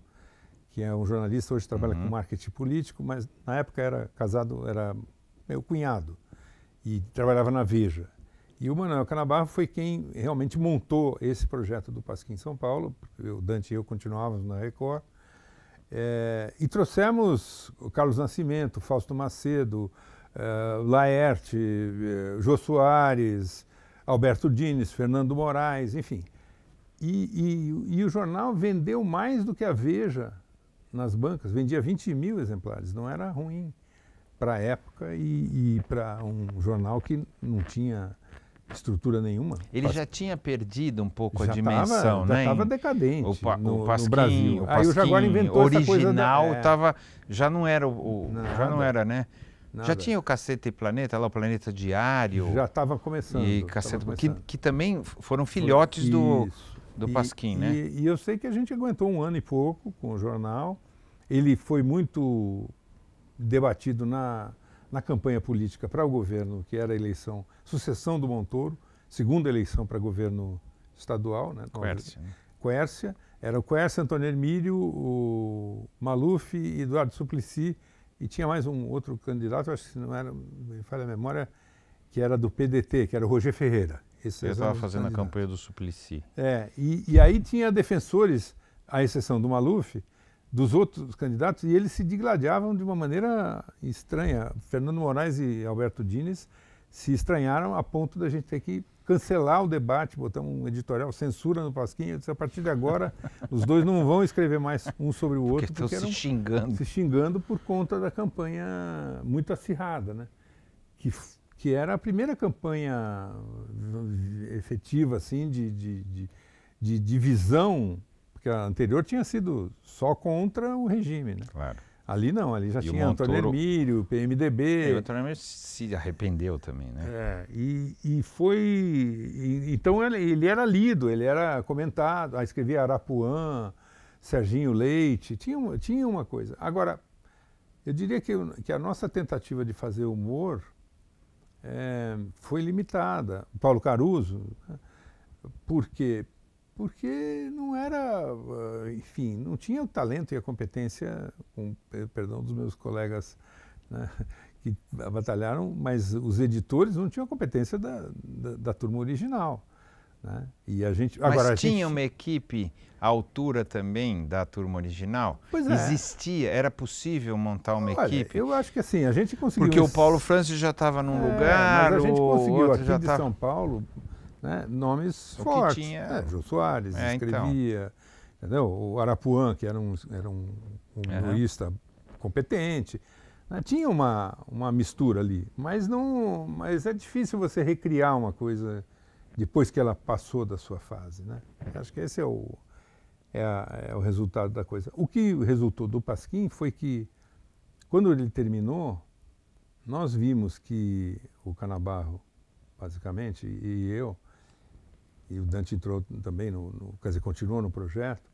que é um jornalista, hoje trabalha com marketing político, mas na época era casado, era meu cunhado e trabalhava na Veja. E o Manuel Canabarro foi quem realmente montou esse projeto do Pasquim em São Paulo, porque o Dante e eu continuávamos na Record. E trouxemos o Carlos Nascimento, Fausto Macedo, Laerte, Jô Soares, Alberto Dines, Fernando Moraes, enfim. E o jornal vendeu mais do que a Veja nas bancas, vendia 20 mil exemplares, não era ruim para a época e para um jornal que não tinha estrutura nenhuma. Ele já tinha perdido um pouco a dimensão, né? Já estava decadente o Pasquim, no Brasil. Aí o Jaguar inventou essa coisa já não era já não era, né? Nada. Já tinha o Caceta e Planeta, lá o Planeta Diário. Já estava começando. E Caceta, que também foram filhotes do Pasquim, né? E eu sei que a gente aguentou 1 ano e pouco com o jornal. Ele foi muito debatido na campanha política para o governo, que era a eleição, sucessão do Montoro, segunda eleição para governo estadual, né? Quércia. Era o Quércia, Antônio Hermílio, o Maluf e Eduardo Suplicy, e tinha mais um outro candidato, acho que não era, me falha a memória, que era do PDT, que era o Roger Ferreira. Eu estava fazendo a campanha do Suplicy. E aí tinha defensores, à exceção do Maluf, dos outros candidatos, e eles se digladiavam de uma maneira estranha. Fernando Moraes e Alberto Dines se estranharam a ponto da gente ter que cancelar o debate, botar um editorial, censura no Pasquim. Eu disse, a partir de agora, os dois não vão escrever mais um sobre o outro. Porque estão se xingando por conta da campanha muito acirrada, né? Que era a primeira campanha efetiva, assim, de divisão, porque a anterior tinha sido só contra o regime, né? Claro. Ali não, ali já E tinha o Antônio Montoro... Hermílio, PMDB. E o Antônio Hermílio se arrependeu também, né? E foi... Então ele era lido, ele era comentado, escrevia Arapuã, Serginho Leite, tinha uma coisa. Agora, eu diria que a nossa tentativa de fazer humor foi limitada. Paulo Caruso, né? Por quê? Porque não era, enfim, não tinha o talento e a competência, com perdão dos meus colegas, né, que batalharam, mas os editores não tinham a competência da turma original, né? E a gente, agora, mas tinha uma equipe à altura também da turma original? Pois é. Existia? Era possível montar uma equipe? Eu acho que assim, a gente conseguiu... Porque o Paulo Francis já estava num lugar, mas a gente conseguiu aqui já de São Paulo, né, nomes fortes. Tinha... Jô Soares escrevia, então. Entendeu? O Arapuã, que era um humorista competente. Né? Tinha uma mistura ali, mas é difícil você recriar uma coisa depois que ela passou da sua fase, né? Acho que esse é o resultado da coisa. O que resultou do Pasquim foi que, quando ele terminou, nós vimos que o Canabarro, basicamente, e eu, e o Dante entrou também, quer dizer, continuou no projeto,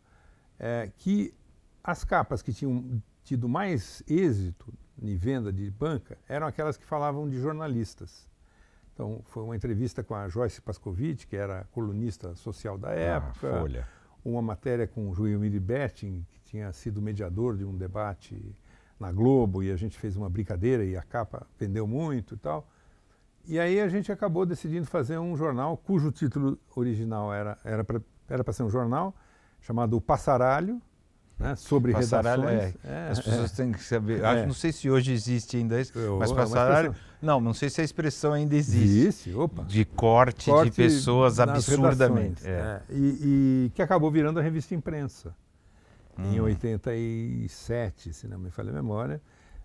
que as capas que tinham tido mais êxito em venda de banca eram aquelas que falavam de jornalistas. Então, foi uma entrevista com a Joyce Pascovitch, que era colunista social da época, Folha. Uma matéria com o Joelmir Betting, que tinha sido mediador de um debate na Globo, e a gente fez uma brincadeira e a capa vendeu muito e tal. E aí a gente acabou decidindo fazer um jornal cujo título original era para ser um jornal chamado O Passaralho, né, sobre redações. As pessoas têm que saber. Não sei se hoje existe ainda isso, mas Passaralho... Não sei se a expressão ainda existe. Existe, opa. De corte de pessoas absurdamente. E que acabou virando a revista Imprensa. Em 87, se não me falha a memória,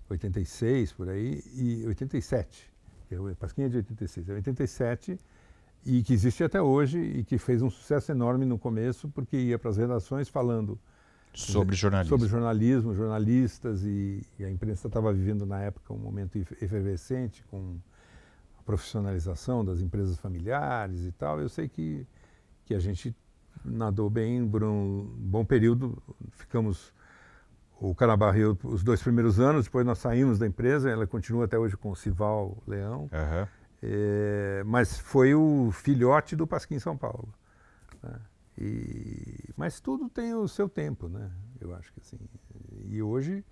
86, por aí, e 87. Pasquim é de 86, 87, e que existe até hoje e que fez um sucesso enorme no começo, porque ia para as redações falando sobre jornalismo, jornalistas, e a imprensa estava vivendo na época um momento efervescente com a profissionalização das empresas familiares e tal. Eu sei que a gente nadou bem por um bom período, ficamos... O Canabarro e eu, os 2 primeiros anos, depois nós saímos da empresa, ela continua até hoje com o Sival Leão, mas foi o filhote do Pasquim São Paulo, né? Mas tudo tem o seu tempo, né? Eu acho que assim. E hoje,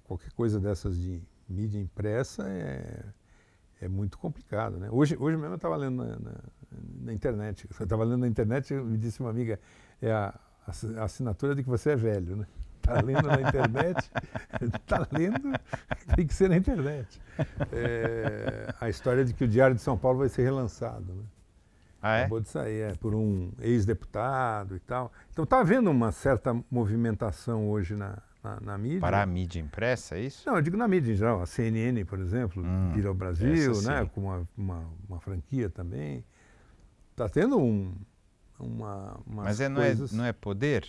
qualquer coisa dessas de mídia impressa é muito complicado, né? Hoje mesmo eu estava lendo na internet, me disse uma amiga, a assinatura de que você é velho, né? Está lendo na internet, tem que ser na internet. A história de que o Diário de São Paulo vai ser relançado, né? Acabou de sair, por um ex-deputado e tal. Então está havendo uma certa movimentação hoje na mídia. Para a mídia impressa, é isso? Não, eu digo na mídia em geral. A CNN, por exemplo, vir ao Brasil, né, com uma franquia também. Está tendo umas Mas coisas... não é poder?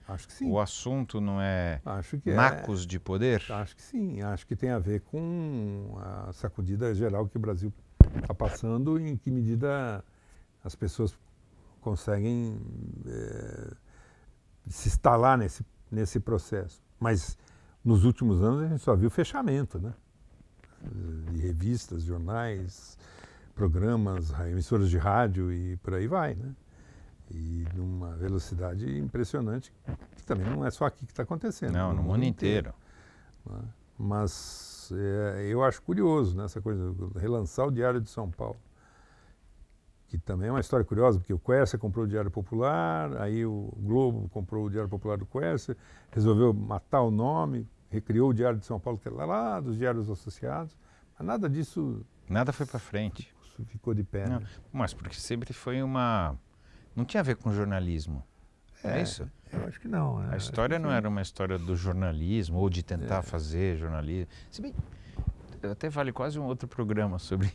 Acho que sim. O assunto não é que nacos de poder? Acho que sim. Acho que tem a ver com a sacudida geral que o Brasil está passando, e em que medida as pessoas conseguem se instalar nesse processo. Mas nos últimos anos a gente só viu fechamento, né? De revistas, jornais, programas, emissoras de rádio e por aí vai, né? E numa velocidade impressionante, que também não é só aqui que está acontecendo. Não, no mundo inteiro. Né? Mas eu acho curioso, né, essa coisa, relançar o Diário de São Paulo, que também é uma história curiosa, porque o Quércia comprou o Diário Popular, aí o Globo comprou o Diário Popular do Quércia, resolveu matar o nome, recriou o Diário de São Paulo, que era lá dos Diários Associados, mas nada disso... Nada foi para frente. Ficou de pé. Não, né? mas porque sempre foi uma... Não tinha a ver com jornalismo, é isso? Eu acho que não. A história não era uma história do jornalismo ou de tentar fazer jornalismo. Se bem, até vale quase um outro programa sobre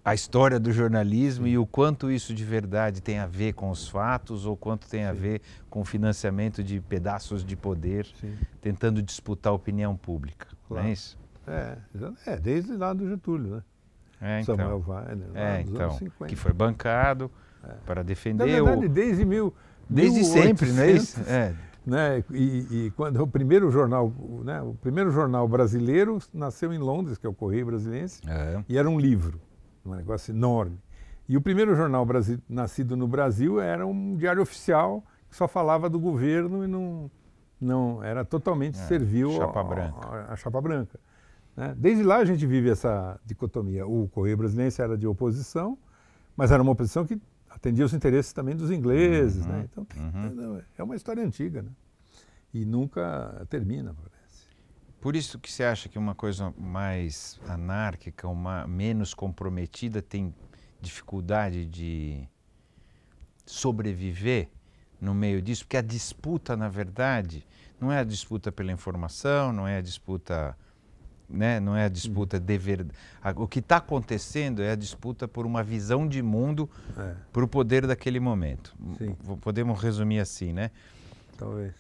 a história do jornalismo e o quanto isso de verdade tem a ver com os fatos ou quanto tem a ver com o financiamento de pedaços de poder tentando disputar a opinião pública. Claro. Não é isso? Desde lá do Getúlio, né? Então, Samuel Weiner, lá dos anos 50. Que foi bancado para defender Na verdade, desde sempre, não é isso? Né? E quando o primeiro jornal, né? O primeiro jornal brasileiro nasceu em Londres, que é o Correio Brasiliense, e era um livro, um negócio enorme. E o primeiro jornal nascido no Brasil era um diário oficial que só falava do governo e não era totalmente servil à chapa branca. Né? Desde lá a gente vive essa dicotomia. O Correio Brasiliense era de oposição, mas era uma oposição que atendia os interesses também dos ingleses. Né? Então é uma história antiga, né? E nunca termina, parece. Por isso que você acha que uma coisa mais anárquica, menos comprometida, tem dificuldade de sobreviver no meio disso? Porque a disputa, na verdade, não é a disputa pela informação, não é a disputa... Né? Não é a disputa de verdade. O que está acontecendo é a disputa por uma visão de mundo para o poder daquele momento. Podemos resumir assim, né? Talvez.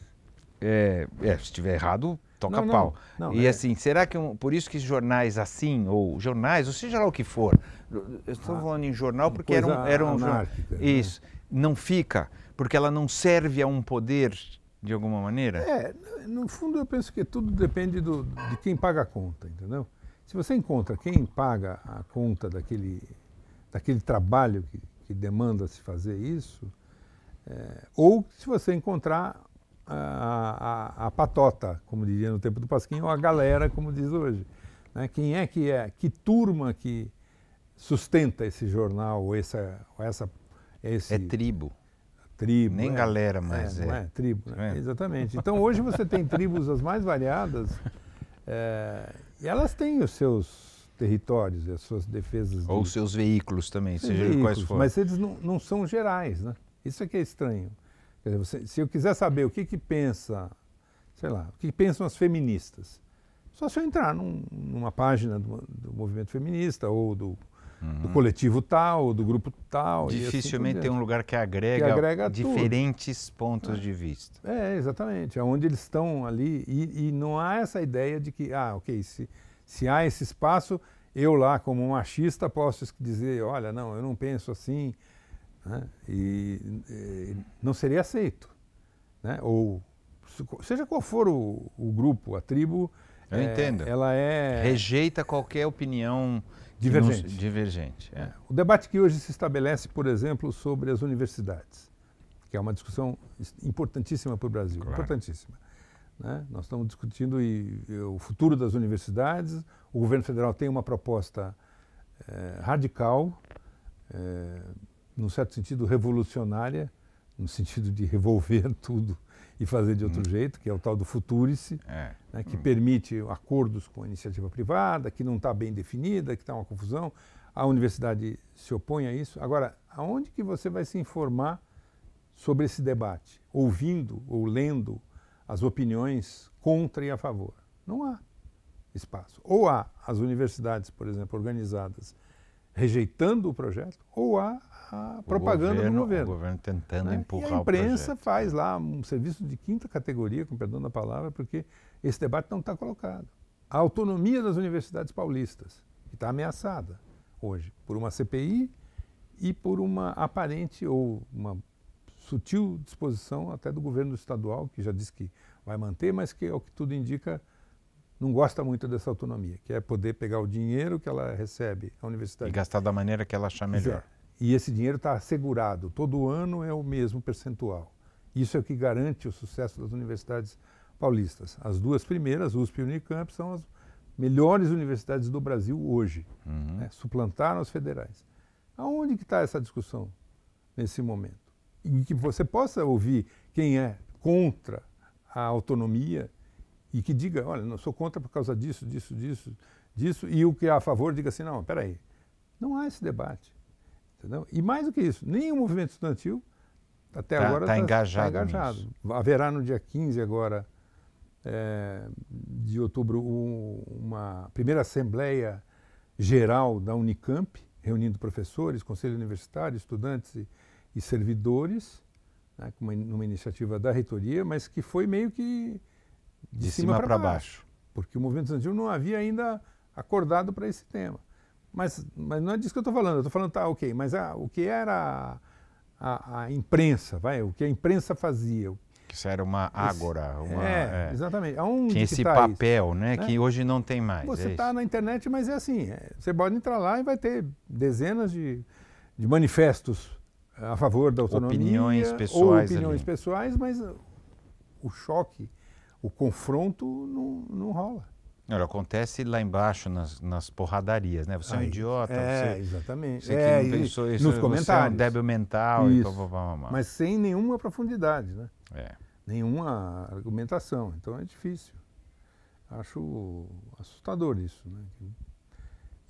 Se estiver errado, toca pau. E assim, será que por isso que jornais assim, ou seja lá o que for, eu estou falando em jornal porque era um jornal. Isso, não fica, porque ela não serve a um poder de alguma maneira? No fundo eu penso que tudo depende de quem paga a conta, entendeu? Se você encontra quem paga a conta daquele trabalho que demanda se fazer isso, ou se você encontrar a patota, como diria no tempo do Pasquim, ou a galera, como diz hoje. Né? Quem que turma que sustenta esse jornal, ou esse... É tribo. Tribo, nem galera, mas não é tribo, né? Exatamente. Então hoje você tem tribos as mais variadas e elas têm os seus territórios, as suas defesas. Ou os seus veículos também, seja quais forem. Mas eles não são gerais, né? Isso é que é estranho. Quer dizer, se eu quiser saber o que pensa, sei lá, o que pensam as feministas, só se eu entrar numa página do movimento feminista ou do coletivo tal, ou do grupo tal. Dificilmente tem um lugar que agrega diferentes pontos de vista. Exatamente. É onde eles estão ali e não há essa ideia de que, se há esse espaço, eu lá como machista posso dizer, olha, não, eu não penso assim, né? E não seria aceito. Né? Ou seja qual for o grupo, a tribo, eu entendo. Ela rejeita qualquer opinião divergente. O debate que hoje se estabelece, por exemplo, sobre as universidades, que é uma discussão importantíssima para o Brasil, importantíssima. Né? Nós estamos discutindo o futuro das universidades. O governo federal tem uma proposta radical, num certo sentido revolucionária, no sentido de revolver tudo e fazer de outro jeito, que é o tal do Futurice, né, que permite acordos com a iniciativa privada, que não está bem definida, que está uma confusão. A universidade se opõe a isso. Agora, aonde que você vai se informar sobre esse debate? Ouvindo ou lendo as opiniões contra e a favor? Não há espaço. Ou há as universidades, por exemplo, organizadas rejeitando o projeto, ou há a propaganda do governo. O governo tentando empurrar o projeto. E a imprensa faz lá um serviço de quinta categoria, com perdão da palavra, porque esse debate não está colocado. A autonomia das universidades paulistas, que está ameaçada hoje por uma CPI e por uma aparente ou uma sutil disposição até do governo estadual, que já disse que vai manter, mas que, ao que tudo indica, não gosta muito dessa autonomia, que é poder pegar o dinheiro que ela recebe à universidade. E gastar da maneira que ela achar melhor. E esse dinheiro está assegurado, todo ano é o mesmo percentual. Isso é o que garante o sucesso das universidades paulistas. As duas primeiras, USP e Unicamp, são as melhores universidades do Brasil hoje. Né? Suplantaram as federais. Aonde que está essa discussão nesse momento? E que você possa ouvir quem é contra a autonomia e que diga, olha, não sou contra por causa disso, e o que é a favor diga assim, não, peraí, não há esse debate. Entendeu? E mais do que isso, nem o movimento estudantil até agora está engajado. Haverá no dia 15 agora de outubro uma primeira Assembleia Geral da Unicamp, reunindo professores, conselho universitário, estudantes e servidores, né, numa iniciativa da reitoria, mas que foi meio que de cima para baixo, porque o movimento estudantil não havia ainda acordado para esse tema. Mas não é disso que eu estou falando. Eu estou falando, tá, ok, mas o que era a imprensa, o que a imprensa fazia? Isso era uma ágora. Exatamente. Aonde tinha esse tá papel, isso? Né, que hoje não tem mais. Você está na internet, mas é assim, você pode entrar lá e vai ter dezenas de manifestos a favor da autonomia, opiniões pessoais, mas o choque, o confronto não rola. Olha, acontece lá embaixo nas porradarias, né? Você é um idiota, exatamente. Você que não pensou isso, nos comentários. Você é um débil mental. Isso. E mas sem nenhuma profundidade, né? É. Nenhuma argumentação. Então é difícil. Acho assustador isso, né?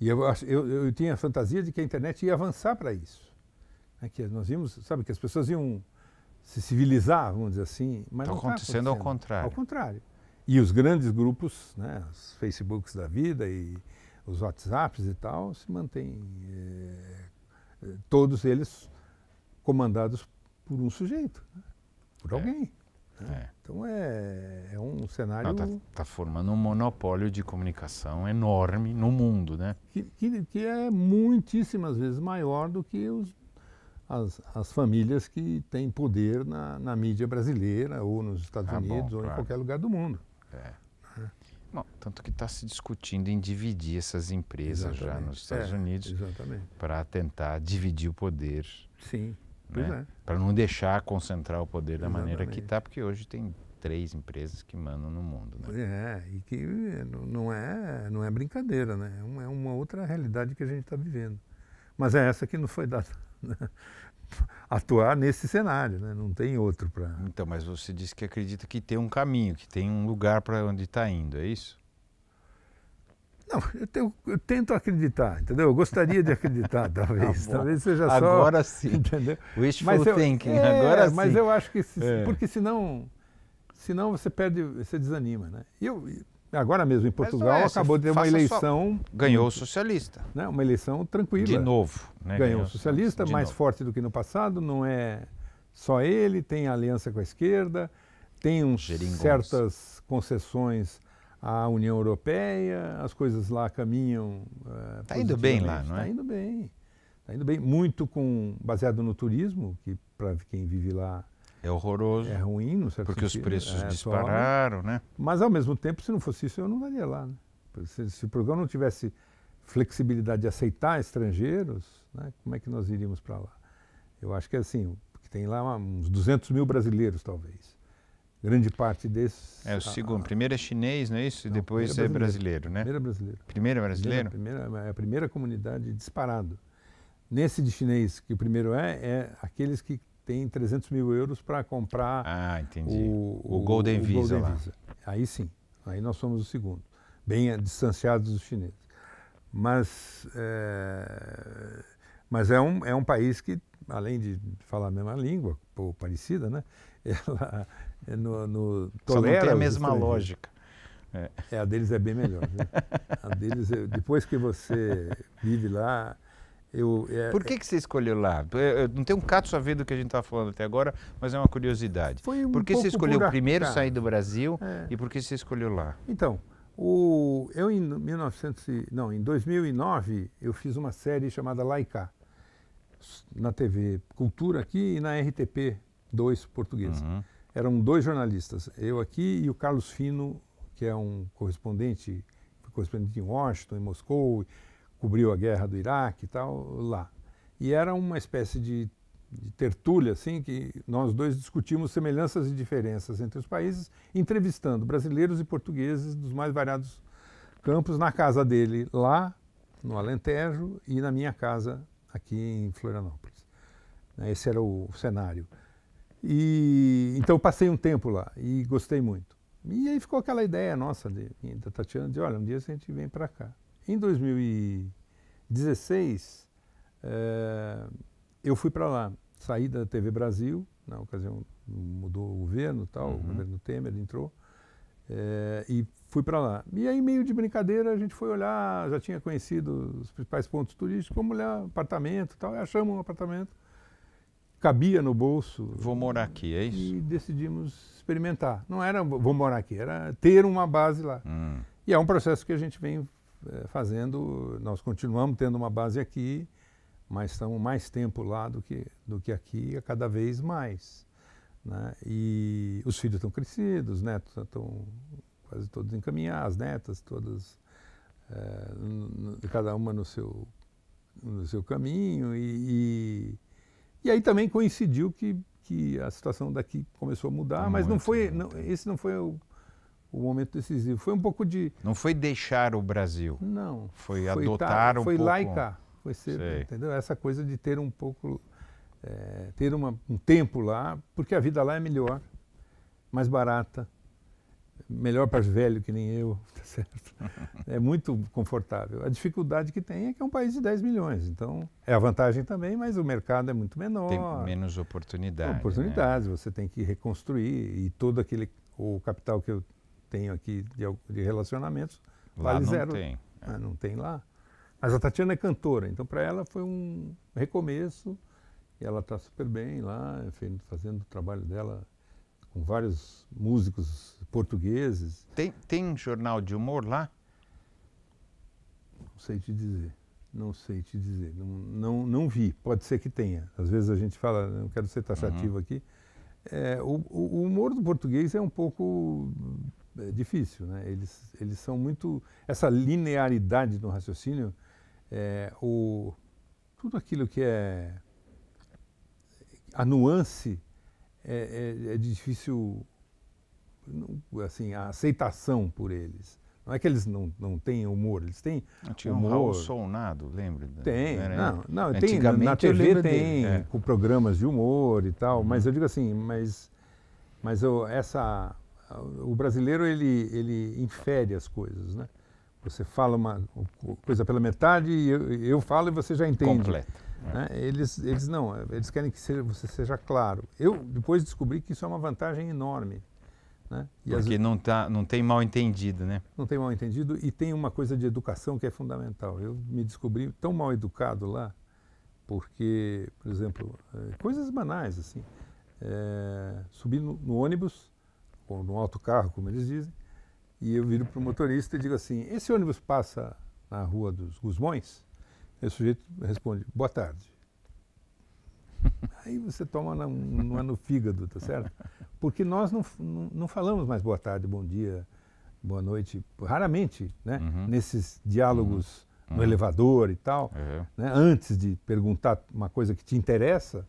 E eu tinha a fantasia de que a internet ia avançar para isso. Que nós vimos, sabe, que as pessoas iam se civilizar, vamos dizer assim, mas não está acontecendo. Ao contrário. Ao contrário. E os grandes grupos, né, os Facebooks da vida e os WhatsApps e tal, se mantêm, todos eles comandados por um sujeito, né, por alguém. Né? Então é um cenário... Está formando um monopólio de comunicação enorme no mundo, né? Que é muitíssimas vezes maior do que as famílias que têm poder na mídia brasileira ou nos Estados Unidos ou em qualquer lugar do mundo. Bom, tanto que está se discutindo em dividir essas empresas já nos Estados Unidos para tentar dividir o poder. Sim, né? Para não deixar concentrar o poder da maneira que está, porque hoje tem 3 empresas que mandam no mundo. Né? E que não é brincadeira, né? É uma outra realidade que a gente está vivendo. Mas é essa que não foi dada, né? Atuar nesse cenário, né? Não tem outro para... Então, mas você disse que acredita que tem um caminho, que tem um lugar para onde está indo, é isso? Não, eu tento acreditar, entendeu? Eu gostaria de acreditar, talvez. Talvez seja só... Agora sim. Entendeu? Wishful thinking, agora sim. Mas eu acho que... Porque senão você perde, você desanima, né? Agora mesmo em Portugal acabou de ter uma eleição... Ganhou o socialista. Né? Uma eleição tranquila. De novo. Né? Ganhou o socialista, mais forte do que no passado, não é só ele, tem aliança com a esquerda, tem certas concessões à União Europeia, as coisas lá caminham... Está indo bem lá, não é? Está indo bem. Está indo bem, muito baseado no turismo, que para quem vive lá... É horroroso. É ruim, no certo porque sentido. Os preços dispararam, né? Mas, ao mesmo tempo, se não fosse isso, eu não daria lá. Né? Se o programa não tivesse flexibilidade de aceitar estrangeiros, né, como é que nós iríamos para lá? Eu acho que é assim, porque tem lá uns 200 mil brasileiros, talvez. Grande parte desses... o segundo. Primeiro é chinês, não é isso? E depois é brasileiro, né? Primeiro é brasileiro. Primeiro é brasileiro? É a primeira comunidade disparado. Nesse de chinês, que o primeiro é aqueles que tem 300 mil euros para comprar entendi. O Golden Visa lá. Aí sim, aí nós somos o segundo, bem distanciados dos chineses. Mas é um país que, além de falar a mesma língua, parecida, né? Ela só não tem a mesma lógica. A deles é bem melhor. Viu? A deles, depois que você vive lá... Por que você escolheu lá? Não tem um cato a ver do que a gente estava falando até agora, mas é uma curiosidade. Por que você escolheu primeiro sair do Brasil e por que você escolheu lá? Então, em 2009, eu fiz uma série chamada Laika, na TV Cultura aqui e na RTP 2 portuguesa. Eram 2 jornalistas, eu aqui e o Carlos Fino, que é um correspondente em Washington, em Moscou, cobriu a guerra do Iraque e tal, lá. E era uma espécie de tertúlia, assim, que nós dois discutimos semelhanças e diferenças entre os países, entrevistando brasileiros e portugueses dos mais variados campos, na casa dele, lá no Alentejo, e na minha casa, aqui em Florianópolis. Esse era o cenário. Então eu passei um tempo lá e gostei muito. E aí ficou aquela ideia nossa, da Tatiana, de olha, um dia a gente vem para cá. Em 2016, eu fui para lá, saí da TV Brasil, na ocasião mudou o governo, o governo Temer entrou, E fui para lá. E aí, meio de brincadeira, a gente foi olhar, já tinha conhecido os principais pontos turísticos, fomos olhar apartamento e tal, e achamos um apartamento, cabia no bolso. Vou morar aqui, é isso? E decidimos experimentar. Não era vou morar aqui, era ter uma base lá. E é um processo que a gente vem fazendo, nós continuamos tendo uma base aqui, mas estamos mais tempo lá do que aqui, cada vez mais. Né? E os filhos estão crescidos, os netos estão quase todos encaminhados, as netas todas, cada uma no seu caminho. E aí também coincidiu que a situação daqui começou a mudar, mas esse não foi o momento decisivo. Foi um pouco de... Não foi deixar o Brasil. Não. Foi adotar um pouco... Foi lá e cá. Foi ser, entendeu? Essa coisa de ter um pouco... ter um tempo lá, porque a vida lá é melhor, mais barata, melhor para os velhos que nem eu, tá certo? É muito confortável. A dificuldade que tem é que é um país de 10 milhões, então é a vantagem também, mas o mercado é muito menor. Tem menos oportunidades. Oportunidades, né? Você tem que reconstruir e todo o capital que eu tenho aqui de relacionamentos lá vale não zero. Tem. Não tem lá. Mas a Tatiana é cantora, então para ela foi um recomeço. E ela está super bem lá, fazendo o trabalho dela com vários músicos portugueses. Tem jornal de humor lá? Não sei te dizer. Não vi. Pode ser que tenha. Às vezes a gente fala, não quero ser taxativo aqui. O humor do português é um pouco difícil, né? Eles são muito... Essa linearidade no raciocínio, tudo aquilo que é... A nuance é difícil, assim, a aceitação por eles. Não é que eles não têm humor, eles têm tinha humor. Um Raul Solnado, lembra? Tem, tem, na TV tem, com programas de humor e tal, mas eu digo assim, o brasileiro, ele infere as coisas, né? Você fala uma coisa pela metade, eu falo e você já entende. Completa. Né? Eles não, eles querem que você seja claro. Eu depois descobri que isso é uma vantagem enorme. Né? Porque não tem mal entendido, né? Não tem mal entendido e tem uma coisa de educação que é fundamental. Eu me descobri tão mal educado lá, porque, por exemplo, coisas banais, assim, subir no ônibus, ou no autocarro, como eles dizem, e eu viro para o motorista e digo assim, esse ônibus passa na Rua dos Gusmões? E o sujeito responde, boa tarde. Aí você toma no fígado, tá certo? Porque nós não falamos mais boa tarde, bom dia, boa noite, raramente, né? Nesses diálogos no elevador e tal, né? Antes de perguntar uma coisa que te interessa,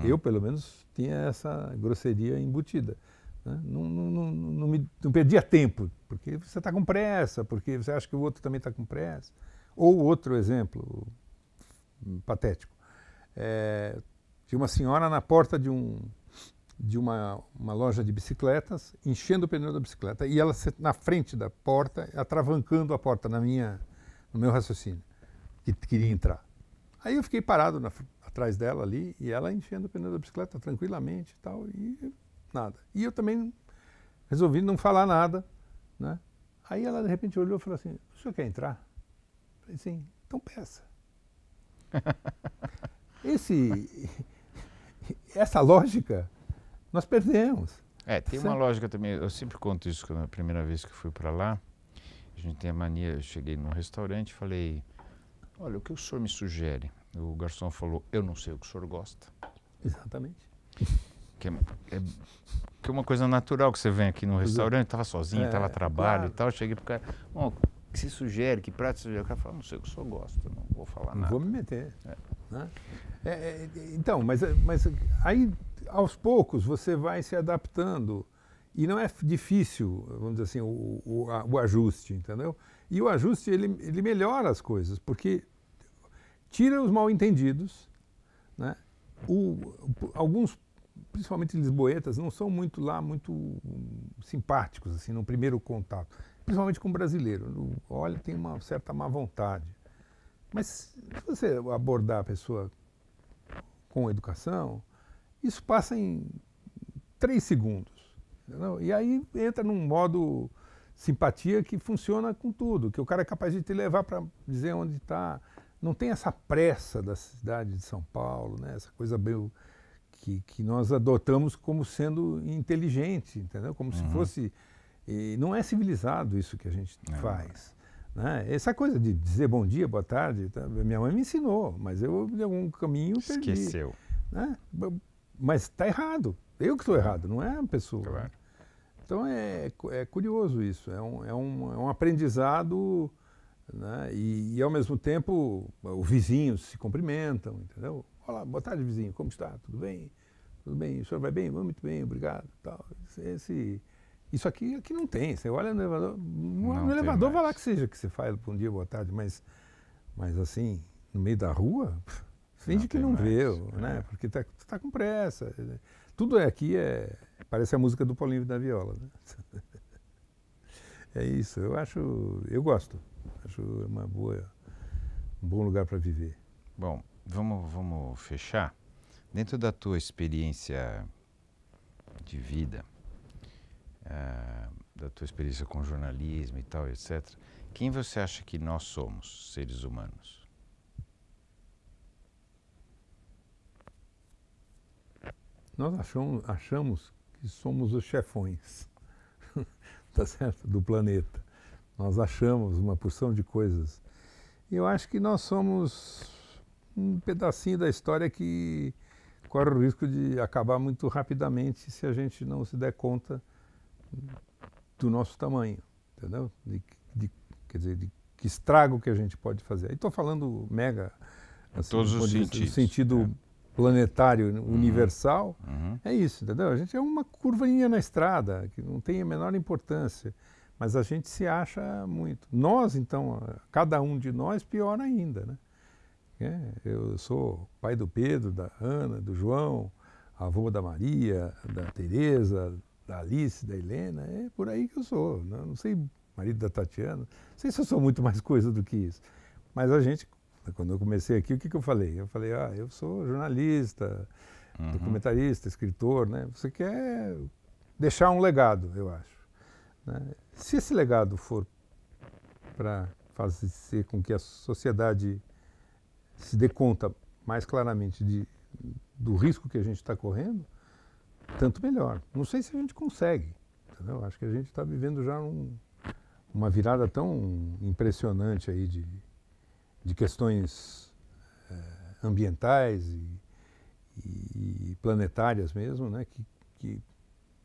eu pelo menos tinha essa grosseria embutida. Né? Não perdia tempo, porque você está com pressa, porque você acha que o outro também está com pressa. Ou outro exemplo patético. Tinha uma senhora na porta de uma loja de bicicletas, enchendo o pneu da bicicleta, e ela na frente da porta, atravancando a porta no meu raciocínio, que queria entrar. Aí eu fiquei parado atrás dela ali, e ela enchendo o pneu da bicicleta tranquilamente e tal, e nada. E eu também resolvi não falar nada, né? Aí ela de repente olhou e falou assim, o senhor quer entrar? Eu falei, sim, então peça. Essa lógica nós perdemos. Tem uma lógica também, eu sempre conto isso, quando a primeira vez que eu fui para lá, a gente tem a mania, eu cheguei num restaurante e falei, olha, o que o senhor me sugere? O garçom falou, eu não sei o que o senhor gosta. Exatamente. Que é uma coisa natural que você vem aqui no restaurante, estava sozinho, estava a trabalho e tal, cheguei pro cara, o que se sugere, que prato sugere? O cara fala, não sei o que o senhor gosta, não vou falar nada. Não vou me meter. Né? Então, mas aí aos poucos você vai se adaptando e não é difícil, vamos dizer assim, o ajuste, entendeu? E o ajuste, ele melhora as coisas, porque tira os mal-entendidos, né? Alguns, principalmente lisboetas, não são muito simpáticos, assim, no primeiro contato. Principalmente com o brasileiro. Olha, tem uma certa má vontade. Mas se você abordar a pessoa com educação, isso passa em 3 segundos. Entendeu? E aí entra num modo simpatia que funciona com tudo, que o cara é capaz de te levar para dizer onde está. Não tem essa pressa da cidade de São Paulo, né? Essa coisa meio que nós adotamos como sendo inteligente, entendeu? Como se fosse... E não é civilizado isso que a gente faz. Né? Essa coisa de dizer bom dia, boa tarde, tá? Minha mãe me ensinou, mas eu de algum caminho perdi. Esqueceu. Né? Mas está errado. Eu que estou errado, não é a pessoa. Claro. Então é curioso isso, é um aprendizado, né? E ao mesmo tempo os vizinhos se cumprimentam, entendeu? Olá, boa tarde vizinho, como está? Tudo bem? Tudo bem, o senhor vai bem? Muito bem, obrigado. Tal. Isso aqui não tem, você olha no elevador, no elevador vai lá que seja que você faz bom dia, boa tarde, mas assim, no meio da rua, finge que não vê, né? Porque tá com pressa. Tudo aqui parece a música do Paulinho da Viola, né? É isso, eu gosto, acho um bom lugar para viver. Bom, vamos fechar. Dentro da tua experiência de vida, da tua experiência com jornalismo e tal, etc., quem você acha que nós somos, seres humanos? Nós achamos que somos os chefões, tá certo? Do planeta. Nós achamos uma porção de coisas. E eu acho que nós somos um pedacinho da história que corre o risco de acabar muito rapidamente se a gente não se der conta do nosso tamanho, entendeu? Quer dizer, de que estrago que a gente pode fazer. Aí estou falando mega, assim, todos os no sentido planetário, universal, é isso, entendeu? A gente é uma curvinha na estrada, que não tem a menor importância, mas a gente se acha muito. Nós, então, cada um de nós, pior ainda, né? Eu sou pai do Pedro, da Ana, do João, avô da Maria, da Tereza, da Alice, da Helena, é por aí que eu sou. Não sei, marido da Tatiana, não sei se eu sou muito mais coisa do que isso. Mas a gente, quando eu comecei aqui, o que eu falei? Eu falei, eu sou jornalista, documentarista, escritor, né? Você quer deixar um legado, eu acho. Né? Se esse legado for para fazer com que a sociedade se dê conta mais claramente do risco que a gente está correndo, tanto melhor. Não sei se a gente consegue, entendeu? Acho que a gente está vivendo já uma virada tão impressionante aí de questões ambientais e planetárias mesmo, né?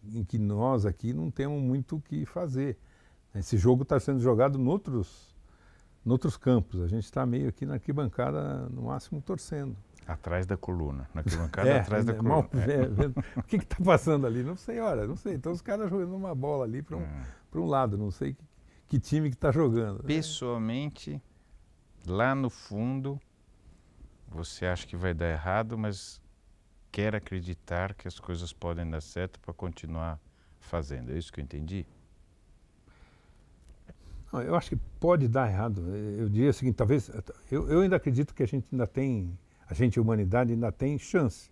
Em que nós aqui não temos muito o que fazer. Esse jogo está sendo jogado noutros campos. A gente está meio aqui na arquibancada, no máximo, torcendo. Atrás da coluna, na arquibancada atrás da coluna. O que está passando ali? Não sei, não sei. Então os caras jogando uma bola ali para um lado, não sei que time que está jogando. Pessoalmente, lá no fundo, você acha que vai dar errado, mas quer acreditar que as coisas podem dar certo para continuar fazendo. É isso que eu entendi? Não, eu acho que pode dar errado. Eu diria o seguinte, talvez... Eu ainda acredito que a gente, a humanidade, ainda tem chance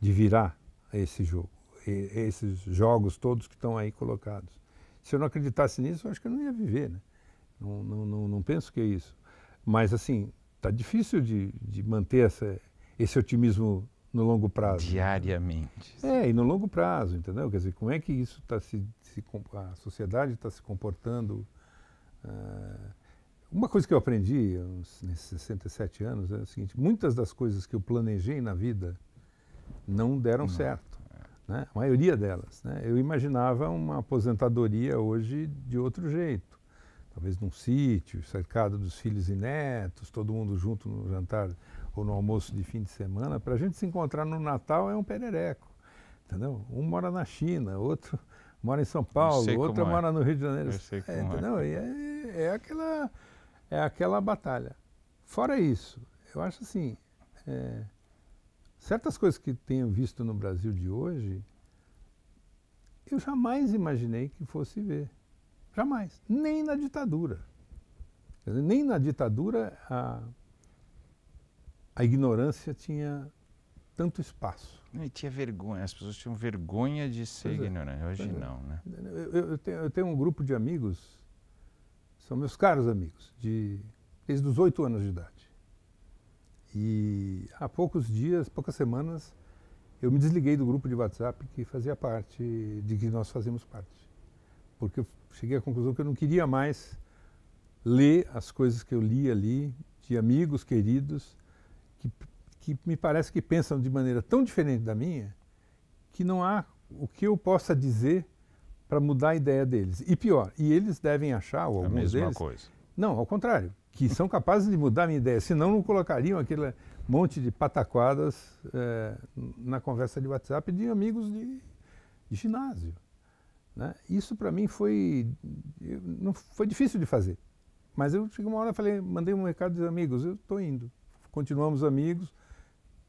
de virar esse jogo. Esses jogos todos que estão aí colocados. Se eu não acreditasse nisso, eu acho que eu não ia viver, né? Não penso que é isso. Mas, assim, está difícil de manter esse otimismo no longo prazo. Diariamente. E no longo prazo, entendeu? Quer dizer, como é que isso está a sociedade está se comportando? Uma coisa que eu aprendi nesses 67 anos é o seguinte: muitas das coisas que eu planejei na vida não deram certo. Né? A maioria delas. Né? Eu imaginava uma aposentadoria hoje de outro jeito. Talvez num sítio, cercado dos filhos e netos, todo mundo junto no jantar ou no almoço de fim de semana. Para a gente se encontrar no Natal é um perereco. Entendeu? Um mora na China, outro mora em São Paulo, outro mora no Rio de Janeiro. Entendeu? E é aquela batalha. Fora isso, eu acho assim, certas coisas que tenho visto no Brasil de hoje, eu jamais imaginei que fosse ver. Jamais. Nem na ditadura. Quer dizer, nem na ditadura a ignorância tinha tanto espaço. E tinha vergonha, as pessoas tinham vergonha de ser ignorante. Hoje não, né? Eu tenho um grupo de amigos, são meus caros amigos, desde os 8 anos de idade. E há poucos dias, poucas semanas, eu me desliguei do grupo de WhatsApp que fazia parte, de que nós fazíamos parte. Porque eu cheguei à conclusão que eu não queria mais ler as coisas que eu li ali, de amigos queridos, que me parece que pensam de maneira tão diferente da minha, que não há o que eu possa dizer para mudar a ideia deles. E pior, e eles devem achar, ou alguns deles... A mesma coisa. Não, ao contrário, que são capazes de mudar a minha ideia, senão não colocariam aquele monte de pataquadas na conversa de WhatsApp de amigos de ginásio. Né? Isso para mim não foi difícil de fazer. Mas eu cheguei uma hora e mandei um recado dos amigos, eu estou indo. Continuamos amigos,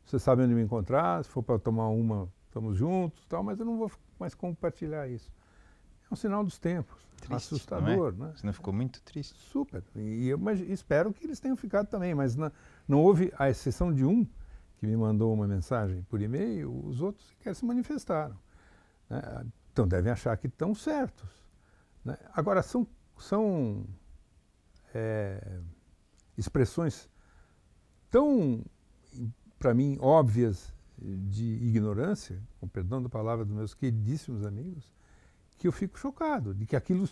vocês sabem onde me encontrar, se for para tomar uma, estamos juntos, tal, mas eu não vou mais compartilhar isso. É um sinal dos tempos, triste, assustador. Não é? Né? Você não ficou muito triste? Super. Mas espero que eles tenham ficado também, mas não houve, à exceção de um que me mandou uma mensagem por e-mail, os outros sequer se manifestaram. Né? Então devem achar que estão certos. Né? Agora, são expressões tão, para mim, óbvias de ignorância, com perdão da palavra dos meus queridíssimos amigos, que eu fico chocado de que aquilo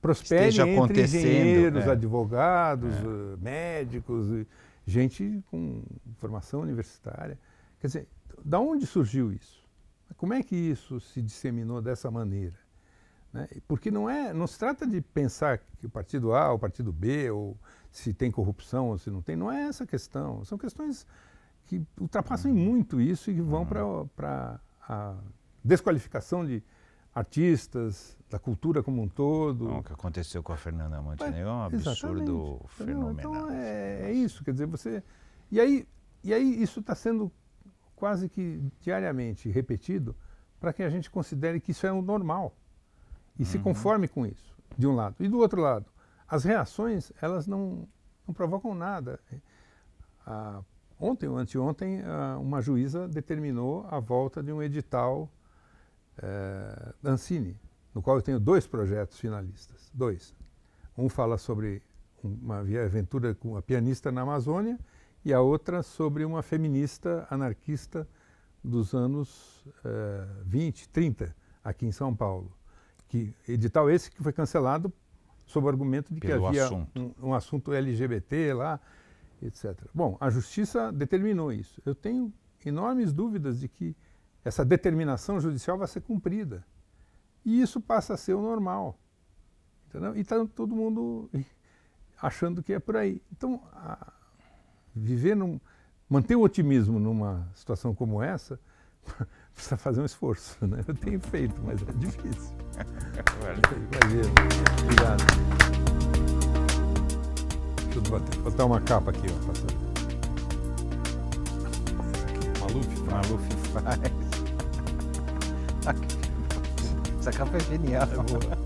prospere entre engenheiros, advogados, médicos, gente com formação universitária. Quer dizer, da onde surgiu isso? Como é que isso se disseminou dessa maneira? Né? Porque não se trata de pensar que o partido A, o partido B, ou se tem corrupção ou se não tem, não é essa a questão. São questões que ultrapassam muito isso e que vão para a desqualificação de artistas, da cultura como um todo. O que aconteceu com a Fernanda Montenegro é um absurdo fenomenal. Então é isso, quer dizer, E aí isso está sendo quase que diariamente repetido para que a gente considere que isso é o normal e se conforme com isso, de um lado. E do outro lado, as reações, elas não provocam nada. Ontem ou anteontem, uma juíza determinou a volta de um edital da Ancine, no qual eu tenho 2 projetos finalistas. 2. Um fala sobre uma aventura com uma pianista na Amazônia e a outra sobre uma feminista anarquista dos anos 20, 30, aqui em São Paulo. Edital esse que foi cancelado sob o argumento de que havia um assunto LGBT lá, etc. Bom, a justiça determinou isso. Eu tenho enormes dúvidas de que essa determinação judicial vai ser cumprida. E isso passa a ser o normal. Entendeu? E está todo mundo achando que é por aí. Então, manter o otimismo numa situação como essa, precisa fazer um esforço. Né? Eu tenho feito, mas é difícil. Prazer. Obrigado. Deixa eu botar uma capa aqui, ó, passando. Maluf faz. Essa capa é genial. É boa.